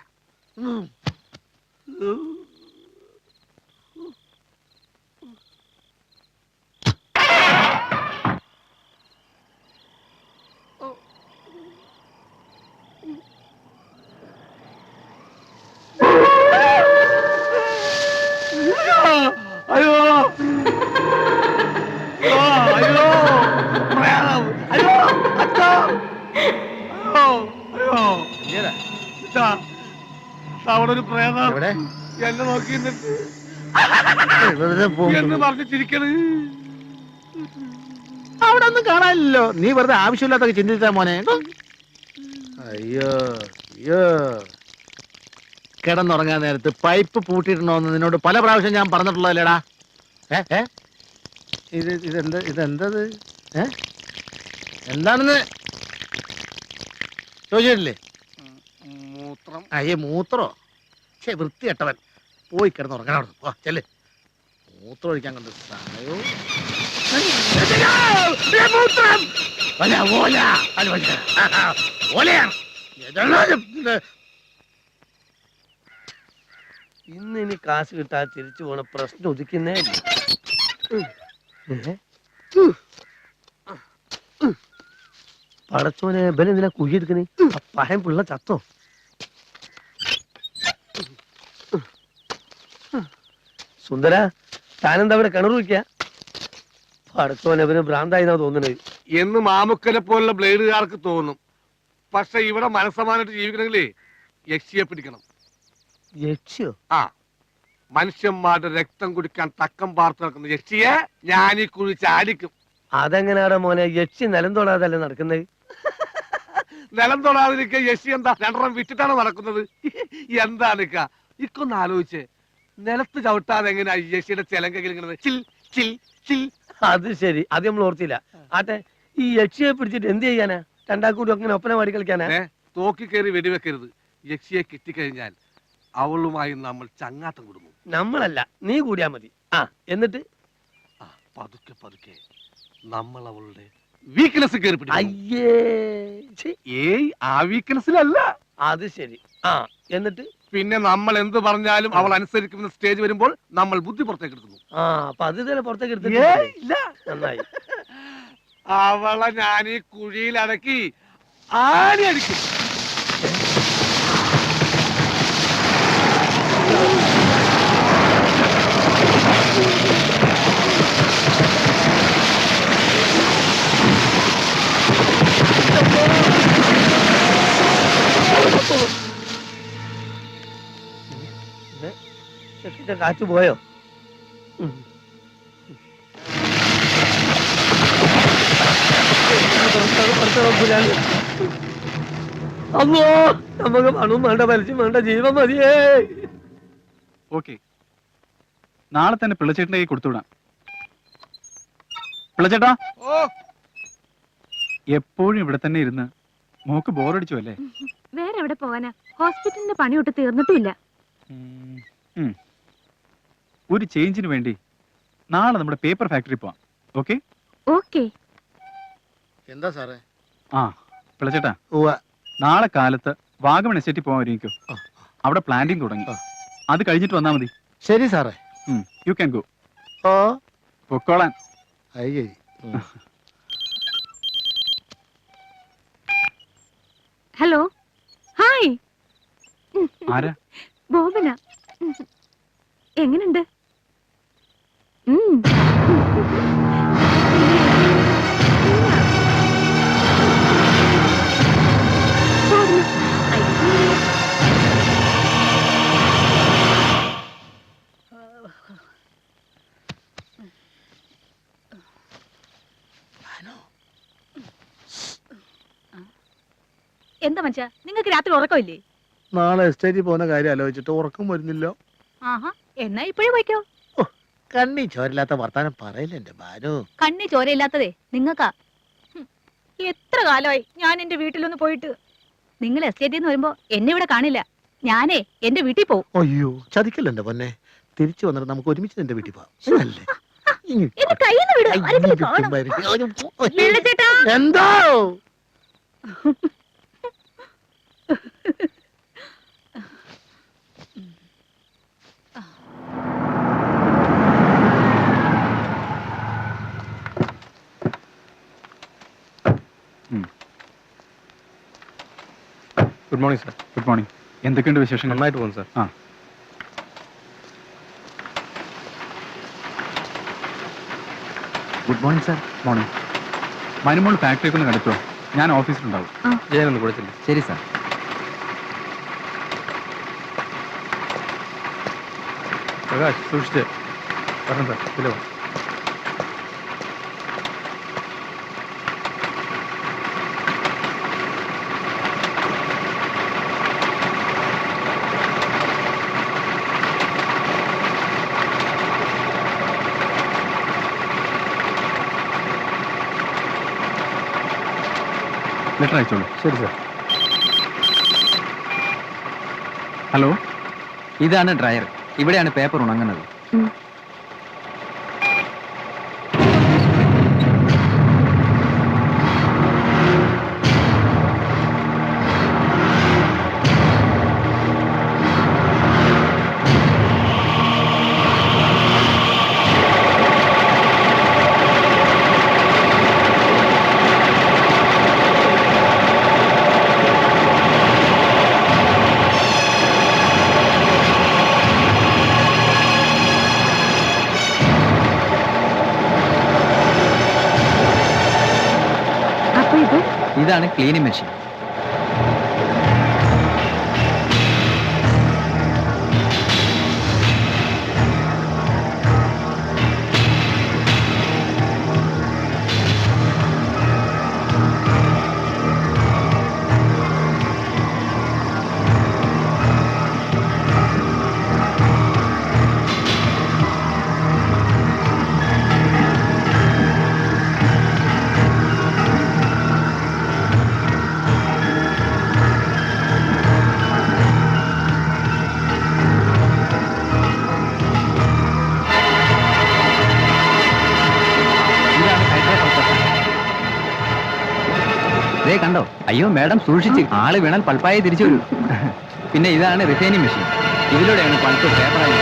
അയ്യോ അയ്യോ അയ്യോ അച്ഛാ, അയ്യോ അവിടെ ഒരു പ്രേതം എന്നെ നോക്കി എന്ന് പറഞ്ഞ് ചിരിക്കണ്. അവിടെ ഒന്നും കാണാനില്ലല്ലോ. നീ വെറുതെ ആവശ്യമില്ലാത്തൊക്കെ ചിന്തിച്ചാ മോനെ. അയ്യോ അയ്യോ, കിടന്നുറങ്ങാൻ നേരത്ത് പൈപ്പ് പൂട്ടിയിടണോന്ന് നിന്നോട് പല പ്രാവശ്യം ഞാൻ പറഞ്ഞിട്ടുള്ളതല്ലേടാ. ഇതെന്തത് എന്താണെന്ന് ചോദിച്ചിട്ടില്ലേ? മൂത്രം. അയ്യേ മൂത്രോ? വൃത്തികെട്ടവൻ. പോയി കിടന്ന് ഉറങ്ങാൻ ചെല്ല്. മൂത്രം ഒഴിക്കാൻ കണ്ട് സമയവും ഇന്ന് ഇനി കാശ് കിട്ടാതെ തിരിച്ചു പോണ പ്രശ്നം ഒതുക്കുന്നേ പടച്ചോനെ ബലെന്തിനാ കുഴിയെടുക്കണേ? പഴം പിള്ള ചത്തോ? സുന്ദര, താനെന്താ ഇവിടെ കിണർ വയ്ക്ക? പടച്ചോനെ ഇവന് ഭ്രാന്തായിന്നാ തോന്നണേ. എന്ന് മാമുക്കനെ പോലുള്ള ബ്ലേഡുകാർക്ക് തോന്നും. പക്ഷെ ഇവിടെ മനസ്സമാനായിട്ട് ജീവിക്കണമെങ്കിലേ യക്ഷിയെ പിടിക്കണം. യക്ഷിയോ? ആ, മനുഷ്യന്മാരുടെ രക്തം കുടിക്കാൻ തക്കം പാർത്ത് നടക്കുന്ന യക്ഷിയെ ഞാൻ ഈ കുഴി ചാടിക്കും. അതെങ്ങനെയാടാ മോനെ? യക്ഷി നിലം തൊടാതല്ലേ നടക്കുന്നത്? നിലം തൊടാതിരിക്കുക യക്ഷി എന്താ രണ്ടെണ്ണം വിറ്റിട്ടാണ് നടക്കുന്നത്? എന്താണ് ഇക്കൊന്ന് ആലോചിച്ചേ, നിലത്ത് ചവിട്ടാതെ എങ്ങനെയാ യക്ഷിയുടെ ചെലങ്കയിലിങ്ങനെ ചിൽ ചിൽ ചിൽ? അത് ശരി, അത് നമ്മൾ ഓർത്തില്ല. ആട്ടെ, ഈ യക്ഷിയെ പിടിച്ചിട്ട് എന്ത് ചെയ്യാനാ? രണ്ടാക്കൂടി അങ്ങനെ ഒപ്പന മാടി കളിക്കാനാ? തോക്കി കയറി വെടിവെക്കരുത്. യക്ഷിയെ കിട്ടിക്കഴിഞ്ഞാൽ അവളുമായി നമ്മൾ ചങ്ങാത്തം കൊടുക്കും. നമ്മളല്ല, നീ കൂടിയാ മതി. ആ, എന്നിട്ട് പതുക്കെ പതുക്കെ നമ്മൾ അവളുടെ വീക്ക്നെസ് കയറി പിടിക്കും. അയ്യേ, ഏയ് ആ വീക്ക്നെസ്സിലല്ല. അത് ശരി. ആ, എന്നിട്ട് പിന്നെ നമ്മൾ എന്ത് പറഞ്ഞാലും അവൾ അനുസരിക്കുന്ന സ്റ്റേജ് വരുമ്പോൾ നമ്മൾ ബുദ്ധി പുറത്തേക്ക് എടുക്കുന്നു. ആ, അപ്പൊ അത് തന്നെ പുറത്തേക്ക് എടുത്തില്ല. നന്നായി. അവളെ ഞാൻ ഈ കുഴിയിൽ അടക്കി ആണി അടിക്കും. കാറ്റ് പോയോ? അമ്മോ, നമുക്ക് പണവും വേണ്ട, പലിശയും വേണ്ട, ജീവൻ മതിയേ. ഓക്കെ, നാളെ തന്നെ പിള്ളച്ചേട്ടൻ്റെ കൈ കൊടുത്തുവിടാം. പിള്ളച്ചേട്ടാ, എപ്പോഴും ഇവിടെ തന്നെ ഇരുന്ന് മോക്ക് ബോറടിച്ചു അല്ലേ? വേറെ എവിടെ പോവാനാ? ഹോസ്പിറ്റലിന്റെ പണിയൊട്ട് തീർന്നിട്ടുമില്ല. ഒരു ചേഞ്ചിന് വേണ്ടി നാളെ നമ്മുടെ പേപ്പർ ഫാക്ടറി പോവാം. Okay okay. എന്താ സാറേ? ആ പിള്ളച്ചേട്ടാ, നാളെ കാലത്ത് വാഗമൺ എസ്റ്റേറ്റിൽ പോകാൻ ഒരുങ്ങിക്കോ. അവിടെ പ്ലാന്റിങ് തുടങ്ങി. അത് കഴിഞ്ഞിട്ട് വന്നാ മതി. ശരി സാറേ. You can go. ഓ, പൊക്കോളാൻ. അയ്യേ. Hello, hi. ആരാ? ബോബന. എങ്ങനുണ്ട്? എന്താ മച്ചാ, നിങ്ങൾക്ക് രാത്രി ഉറക്കമില്ലേ? നാളെ എസ്റ്റേറ്റിൽ പോകുന്ന കാര്യം ആലോചിച്ചിട്ട് ഉറക്കം വരുന്നില്ല. ആഹാ, എന്നാ ഇപ്പോഴേ പോയിക്കോ. കണ്ണി ചോരില്ലാത്ത വർത്താനം പറയില്ല എന്റെ ബാനു. കണ്ണി ചോരയില്ലാത്തതേ നിങ്ങൾക്കാ. എത്ര കാലമായി ഞാൻ എന്റെ വീട്ടിലൊന്ന് പോയിട്ട്. നിങ്ങൾ എസ്റ്റേറ്റിൽ നിന്ന് വരുമ്പോ എന്നെ ഇവിടെ കാണില്ല. ഞാനേ എന്റെ വീട്ടിൽ പോവും. അയ്യോ, ചതിക്കല്ല എന്റെ പൊന്നെ. തിരിച്ചു വന്നിട്ട് നമുക്ക് ഒരുമിച്ച് എന്റെ വീട്ടിൽ പോവാം. എന്റെ കയ്യിൽ നിന്ന് വിടും. ആരെങ്കിലും കാണും. വെള്ളച്ചേട്ടാ. എന്തോ good morning sir. Good morning. എന്തൊക്കെയുണ്ട് വിശേഷങ്ങൾ? നന്നായിട്ട് പോകുന്നു സാർ. ആ, good morning sir. Morning. Manumol ഫാക്ടറിയൊക്കെ ഒന്ന് കണ്ടിട്ടോ, ഞാൻ ഓഫീസിലുണ്ടാവും. ജയനൊന്ന് കൊടുത്തില്ല. ശരി സാർ. പ്രകാശ് സൂക്ഷിച്ച് പറഞ്ഞു സാർ. ഇതിലോ ലെറ്റർ അയച്ചോളൂ. ശരി സാർ. ഹലോ, ഇതാണ് ഡ്രയർ. ഇവിടെയാണ് പേപ്പർ ഉണങ്ങുന്നത്. ഇതാണ് ക്ലീനിങ് മെഷീൻ. കണ്ടോ? അയ്യോ മാഡം സൂക്ഷിച്ച്, ആള് വീണാൽ പൾപ്പായി തിരിച്ചു വരൂ. പിന്നെ ഇതാണ് റിഫൈനിങ് മെഷീൻ. ഇതിലൂടെയാണ് പൾപ്പ് പേപ്പറായി.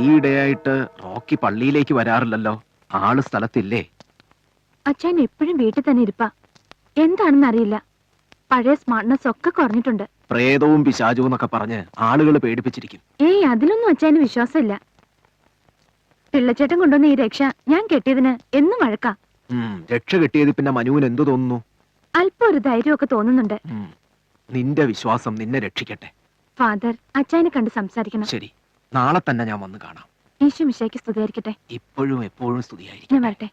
ഈയിടെയായിട്ട് റോക്കി പള്ളിയിലേക്ക് വരാറില്ലല്ലോ. ആള് സ്ഥലത്തില്ലേ? അച്ഛൻ എപ്പോഴും വീട്ടിൽ തന്നെ ഇരിപ്പാ. എന്താണെന്ന് അറിയില്ല. പഴയ സ്മാർട്ട്നെസ് ഒക്കെ കുറഞ്ഞിട്ടുണ്ട്. പ്രേതവും പിശാചവും എന്നൊക്കെ പറഞ്ഞ് ആളുകൾ പേടിപ്പിച്ചിരിക്കും. ഏയ് അതിലൊന്നും അച്ഛന് വിശ്വാസമില്ല. പിള്ളച്ചേട്ടൻ കൊണ്ടുവന്ന ഈ രക്ഷ ഞാൻ കെട്ടിയതിന് എന്നും വഴക്കാ. രക്ഷ കിട്ടിയത് പിന്നെ മനുവിന് എന്തു തോന്നുന്നു? അല്പം ഒരു ധൈര്യമൊക്കെ തോന്നുന്നുണ്ട്. നിന്റെ വിശ്വാസം നിന്നെ രക്ഷിക്കട്ടെ. ഫാദർ അച്ഛനെ കണ്ട് സംസാരിക്കണം. ശരി, നാളെ തന്നെ ഞാൻ വന്ന് കാണാം. ഈശോ മിശിഹായ്ക്ക് സ്തുതിയായിരിക്കട്ടെ. ഇപ്പോഴും എപ്പോഴും സ്തുതിയായിരിക്കും. ഞാൻ വരട്ടെ.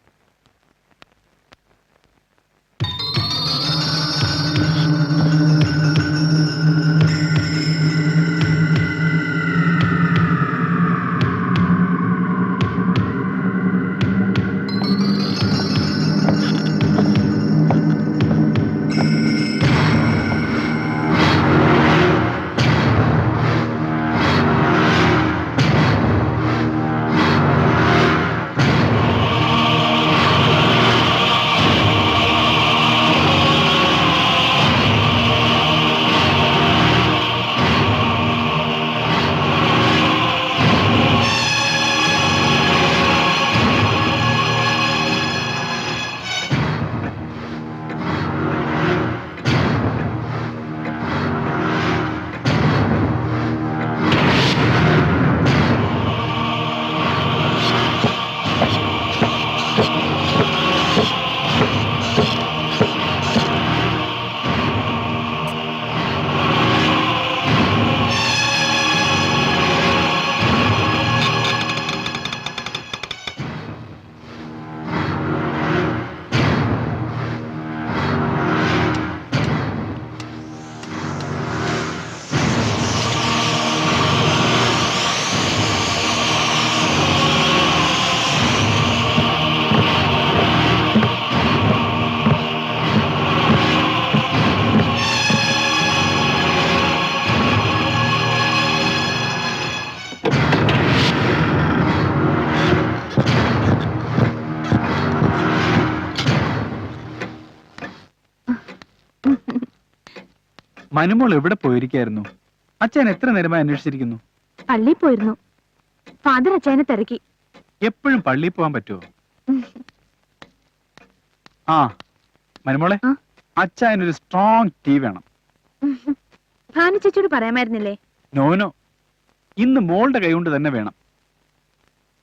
മനുമോൾ എവിടെ പോയിരിക്കായിരുന്നു? അച്ഛൻ എത്ര നേരമായി അന്വേഷിച്ചിരിക്കുന്നു? പള്ളിയിൽ പോയിരുന്നു. ഫാദർ അച്ഛനെ തിരക്കി. എപ്പോഴും പള്ളിയിൽ പോകാൻ പറ്റുമോ? ആ മനുമോളെ, അച്ഛനൊരു സ്ട്രോങ് ടീ വേണം. ഭാനു ചേച്ചിയോട് പറയാമായിരുന്നില്ലേ? നോനോ, ഇന്ന് മോളുടെ കൈകൊണ്ട് തന്നെ വേണം.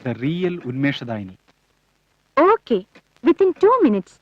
ദ റിയൽ ഉന്മേഷദായിനി. Okay, within 2 minutes.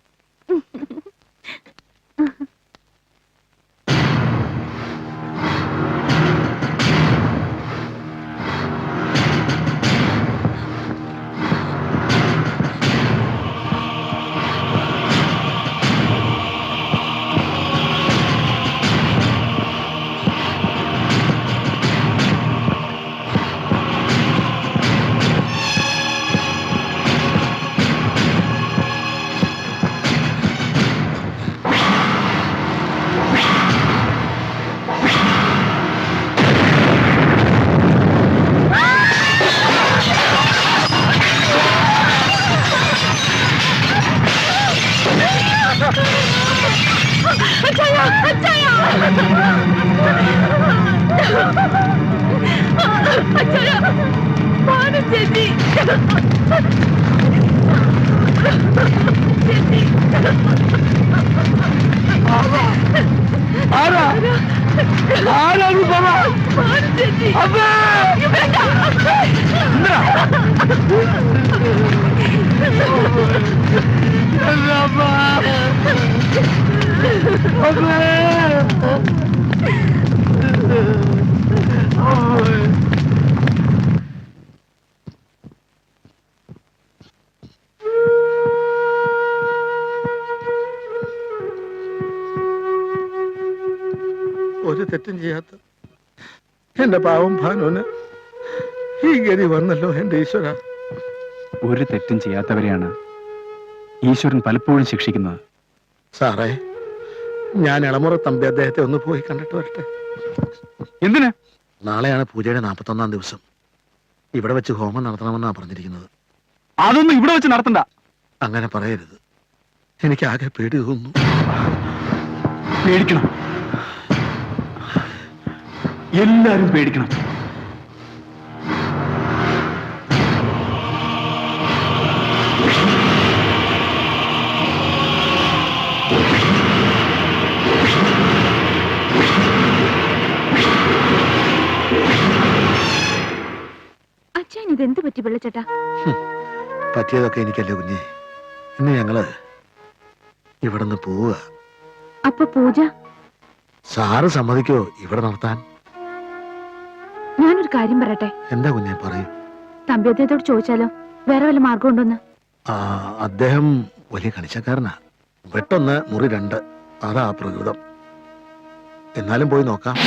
ഒരു തെറ്റും ചെയ്യാത്ത എന്റെ പാവം ഭാനുവിന് ഈ ഗതി വന്നല്ലോ എന്റെ ഈശ്വര. ഒരു തെറ്റും ചെയ്യാത്തവരെയാണ് ഈശ്വരൻ പലപ്പോഴും ശിക്ഷിക്കുന്നത്. സാറേ, ഞാൻ ഇളമുറ തമ്പി അദ്ദേഹത്തെ ഒന്ന് പോയി കണ്ടിട്ട് വരട്ടെ. എന്തിനാ? നാളെയാണ് പൂജയുടെ 41-ാം ദിവസം. ഇവിടെ വെച്ച് ഹോമം നടത്തണമെന്നാണ് പറഞ്ഞിരിക്കുന്നത്. അതൊന്നും ഇവിടെ വെച്ച് നടത്തണ്ട. അങ്ങനെ പറയരുത്. എനിക്ക് ആകെ പേടി തോന്നുന്നു. പേടിക്കണം, എല്ലാരും പേടിക്കണം. അച്ഛൻ ഇതെന്ത് പറ്റി വെള്ളച്ചേട്ടാ? പറ്റിയതൊക്കെ എനിക്കല്ലേ കുഞ്ഞെ. ഇന്ന് ഞങ്ങള് ഇവിടുന്ന് പോവുക. അപ്പൊ പൂജ സാറ് സമ്മതിക്കോ ഇവിടെ നടത്താൻ? ഞാനൊരു കാര്യം പറയട്ടെ. എന്താ കുഞ്ഞെ, പറയൂ. തമ്പി അദ്ദേഹത്തോട് ചോദിച്ചാലോ, വേറെ വല്ല മാർഗം ഉണ്ടോന്ന്? അദ്ദേഹം വലിയ കണിച്ചക്കാരനാ. വെട്ടൊന്ന് മുറി 2, അതാ പ്രകൃതം. എന്നാലും പോയി നോക്കാം.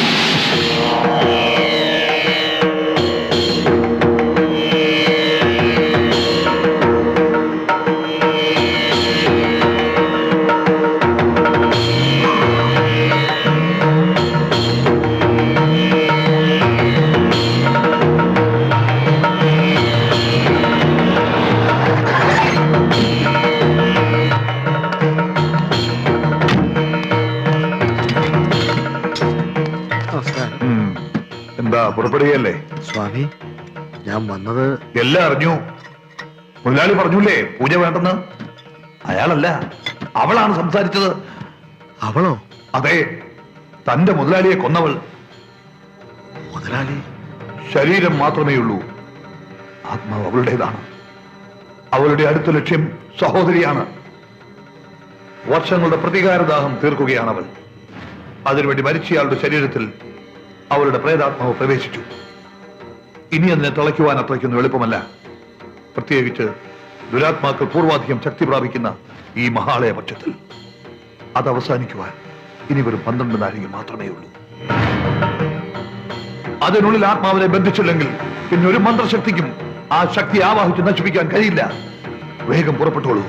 എന്താ പുറപ്പെടുകയല്ലേ? സ്വാമി, ഞാൻ വന്നത് എല്ലാം അറിഞ്ഞു. മുതലാളി പറഞ്ഞൂലേ പൂജ വേണ്ടെന്ന്? അയാളല്ല, അവളാണ് സംസാരിച്ചത്. അവളോ? അതെ, തന്റെ മുതലാളിയെ കൊന്നവൾ. മുതലാളി? ശരീരം മാത്രമേ ഉള്ളൂ, ആത്മാവ് അവളുടേതാണ്. അവളുടെ അടുത്ത ലക്ഷ്യം സഹോദരിയാണ്. വർഷങ്ങളുടെ പ്രതികാരദാഹം തീർക്കുകയാണ് അവൾ. അതിനുവേണ്ടി മരിച്ചയാളുടെ ശരീരത്തിൽ അവളുടെ പ്രേതാത്മാവ് പ്രവേശിച്ചു. ഇനി അതിനെ തളയ്ക്കുവാൻ അത്രയ്ക്കൊന്നും എളുപ്പമല്ല. പ്രത്യേകിച്ച് ദുരാത്മാക്കൾ പൂർവാധികം ശക്തി പ്രാപിക്കുന്ന ഈ മഹാളയ പക്ഷത്തിൽ. അത് അവസാനിക്കുവാൻ ഇനി വെറും 12 നാഴിക മാത്രമേ ഉള്ളൂ. അതിനുള്ളിൽ ആത്മാവിനെ ബന്ധിച്ചില്ലെങ്കിൽ പിന്നെ ഒരു മന്ത്രശക്തിക്കും ആ ശക്തി ആവാഹിച്ച് നശിപ്പിക്കാൻ കഴിയില്ല. വേഗം പുറപ്പെട്ടോളൂ.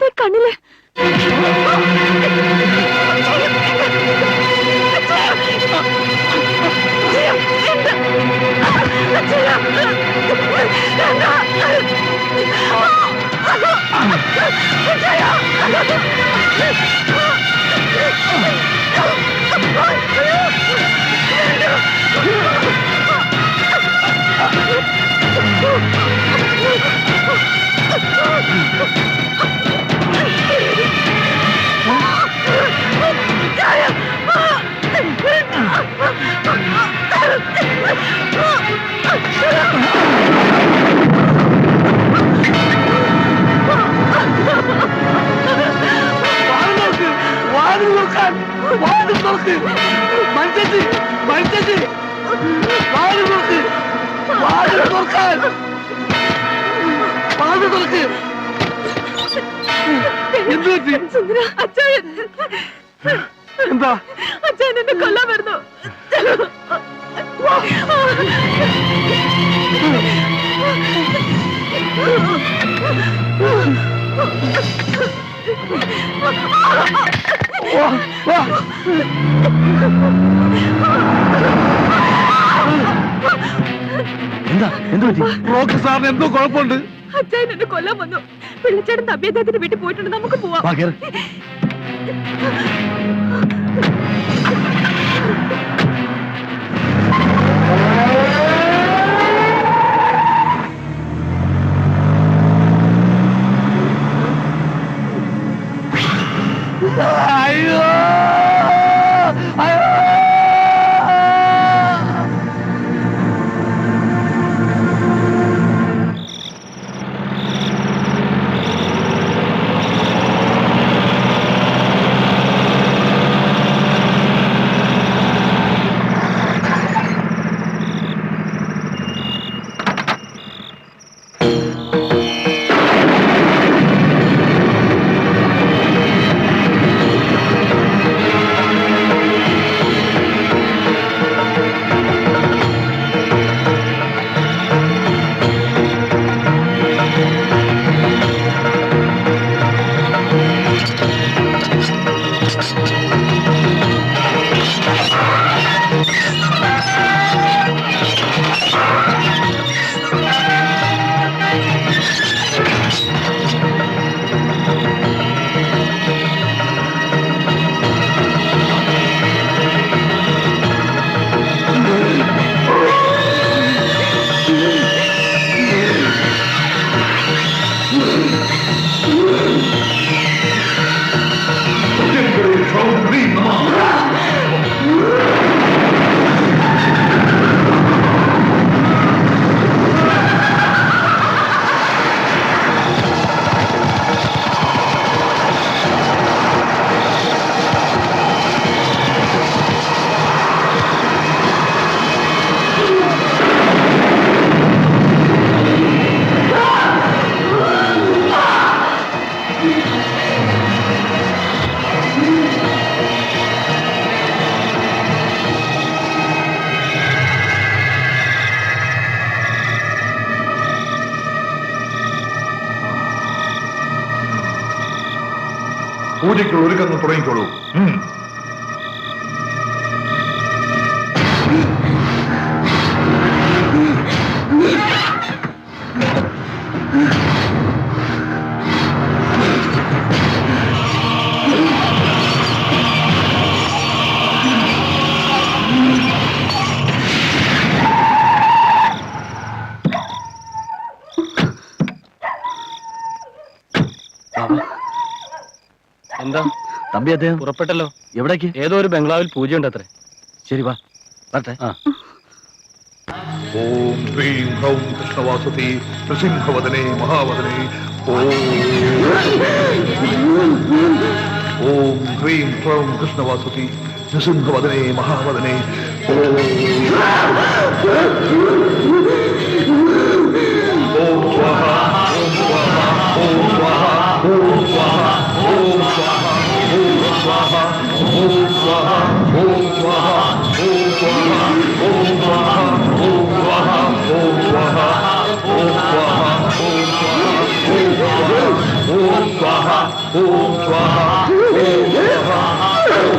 എന്താ കണ്ണില്? എന്താ അച്ഛൻ എന്നെ കൊല്ലാൻ വരുന്നു. എന്താ എന്ത് പറ്റി? ബ്രോക്കർ സാറിന് എന്തോ കുഴപ്പമുണ്ട്. അച്ഛൻ എന്നെ കൊല്ലാൻ വന്നു. പിള്ളച്ചേട്ടൻ തമ്പിയദ്ദേഹത്തിന്റെ വീട്ടിൽ പോയിട്ടുണ്ട്. നമുക്ക് പോവാം. അയ്യോ പൂജയ്ക്ക് ഒരുക്കങ്ങൾ തുടങ്ങിക്കോളൂ. എന്താ തമ്പി അദ്ദേഹം പുറപ്പെട്ടല്ലോ? എവിടേക്ക്? ഏതോ ഒരു ബംഗ്ലാവിൽ പൂജയുണ്ട് അത്രേ. ശരി വാ വരട്ടെ. ഓം ഹ്രീം ഹ്രൗം കൃഷ്ണവാസുതി നൃസിംഹവദനേ മഹാവദനേ. ഓം ഹ്രീം ഹ്രൗം കൃഷ്ണവാസുതി നൃസിംഹവദനേ മഹാവദനേ. ഓം സ്വാഹ ഓം സ്വാഹ ഓം സ്വാഹ ഓം സ്വാഹ ഓം സ്വാഹ ഓം സ്വാഹ ഓം സ്വാഹ ഓം സ്വാഹ ഓം സ്വാഹ ഓം സ്വാഹ ഓം സ്വാഹ ഓം സ്വാഹ ഓം സ്വാഹ ഓം സ്വാഹ ഓം സ്വാഹ ഓം ഓം സ്വാഹ ഓം സ്വാഹ ഓം സ്വാഹ ഓം സ്വാഹ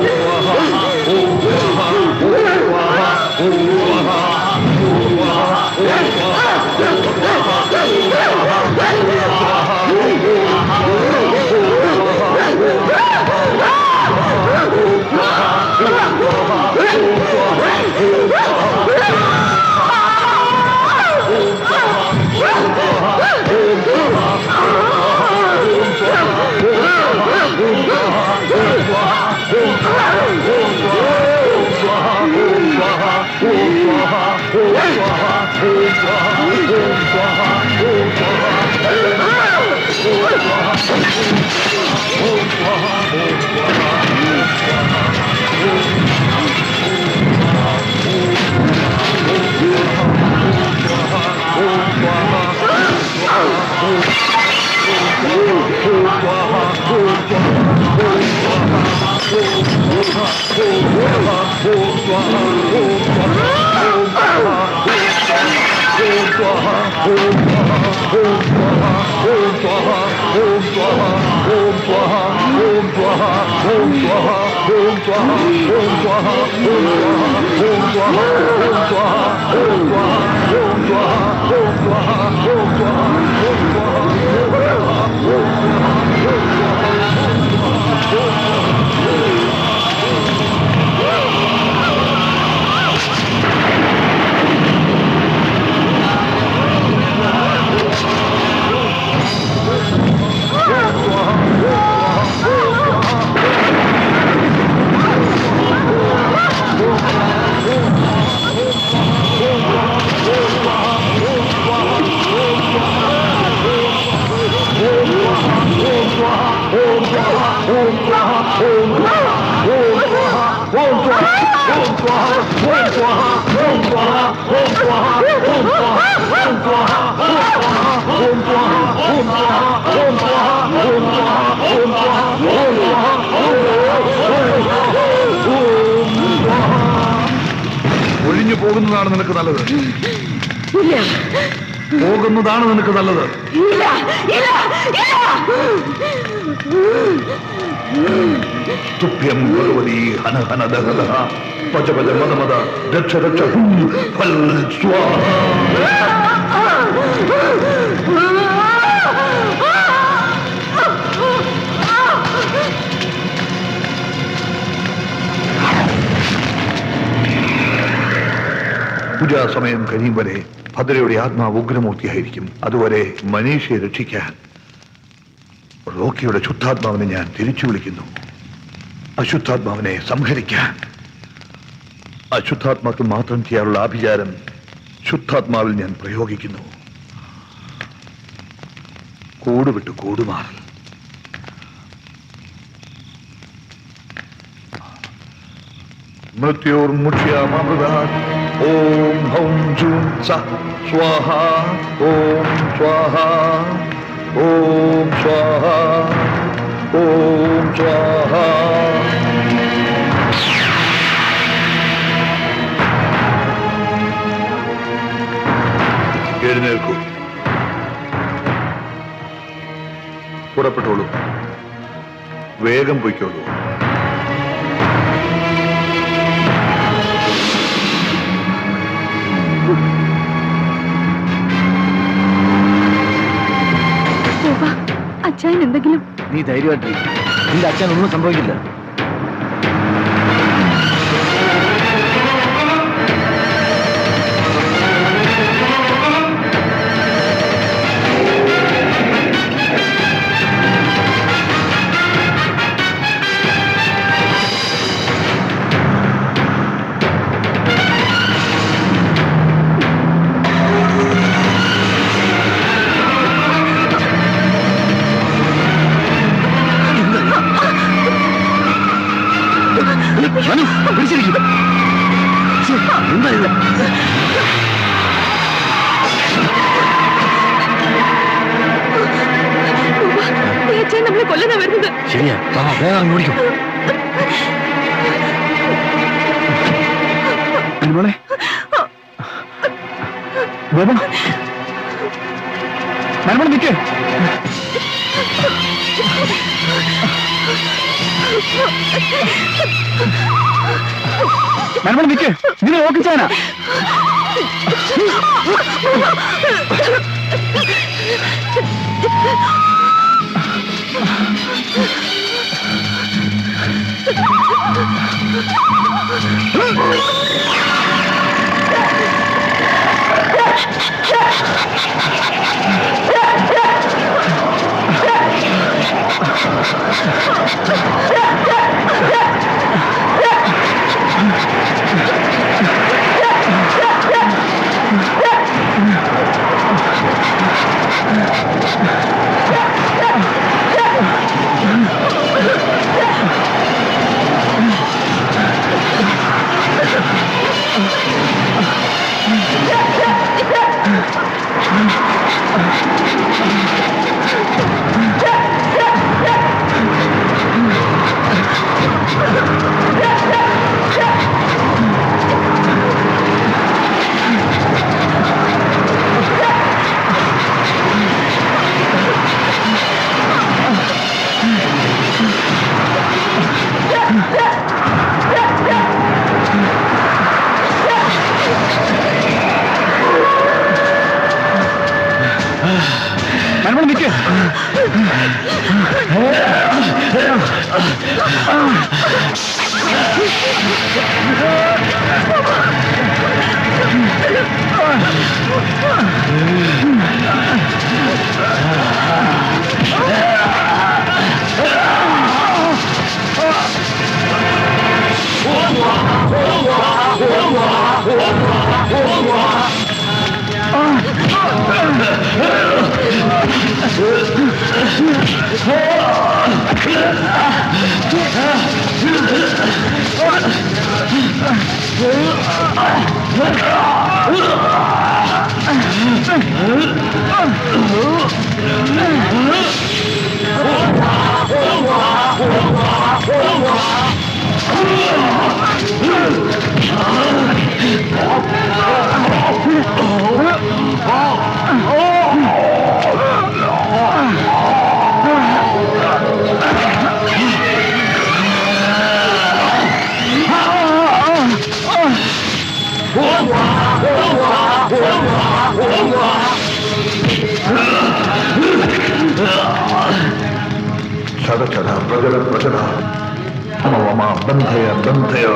ഓം സ്വാഹ ഓം സ്വാഹ ഓം ഒഴിഞ്ഞു പോകുന്നതാണ് നിനക്ക് നല്ലത്. പോകുന്നതാണ് നിനക്ക് നല്ലത്. തുഭ്യം ഭഗവതി ഹന ഹന ദഹന പച പച മത മത രക്ഷ രക്ഷ ഫൽ സ്വാഹ. പൂജാസമയം കഴിയും വരെ ഭദ്രയുടെ ആത്മാവ് ഉഗ്രമൂർത്തിയായിരിക്കും. അതുവരെ മനീഷയെ രക്ഷിക്കാൻ റോക്കിയുടെ ശുദ്ധാത്മാവിനെ ഞാൻ തിരിച്ചു വിളിക്കുന്നു. അശുദ്ധാത്മാവിനെ സംഹരിക്കാൻ. അശുദ്ധാത്മാക്ക് മാത്രം ചെയ്യാനുള്ള ആഭിചാരം ശുദ്ധാത്മാവിൽ ഞാൻ പ്രയോഗിക്കുന്നു. കൂടുവിട്ട് കൂടുമാറൽ. മൃത്യോർമുക്ഷ്യാമൃതാത് ഓം ഹൗം ജൂം സ സ്വാഹ ഓം സ്വാഹ ഓം സ്വാഹ ഓം സ്വാഹ. എഴുന്നേൽക്കൂ. പുറപ്പെട്ടോളൂ. വേഗം പൊയ്ക്കോളൂ. അച്ഛൻ എന്തെങ്കിലും? നീ ധൈര്യമായിട്ടിരിക്കും. നിന്റെ അച്ഛനൊന്നും സംഭവിക്കില്ല. എന്താ ഇത്? നമ്മളെ കൊല്ലാനാ വരുന്നത്. ശരിയാ, വേഗം ഓടിക്കും. അനുമോളെ നിൽക്കേ. മനമോൾ നിൽക്ക്, ഇതിനെ നോക്കിച്ചാനാ. മനമോൾ നിൽക്ക്. ചട ചട പ്രജല പ്രജല മമ ബന്ധയ ബന്ധയ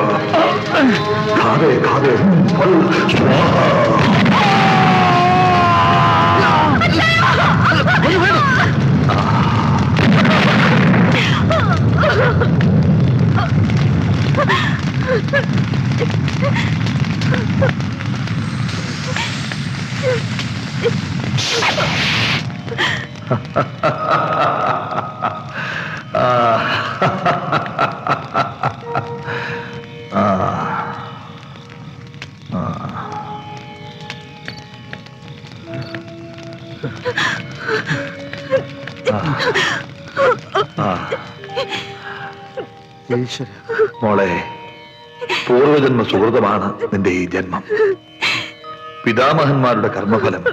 ഖാദേ ഖാദേ ഫൽ സ്വാഹ. മോളെ, പൂർവജന്മ സുഹൃതമാണ് നിന്റെ ഈ ജന്മം. പിതാമഹന്മാരുടെ കർമ്മഫലം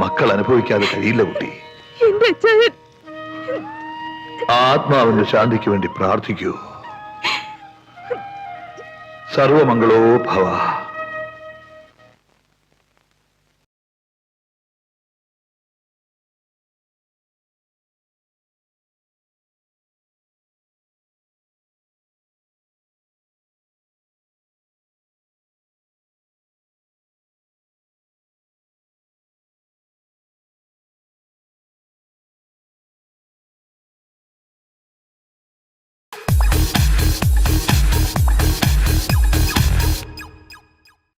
മക്കൾ അനുഭവിക്കാതെ കഴിയില്ല കുട്ടി. ആത്മാവിന്റെ ശാന്തിക്ക് വേണ്ടി പ്രാർത്ഥിക്കൂ. സർവമംഗളോ ഭവ.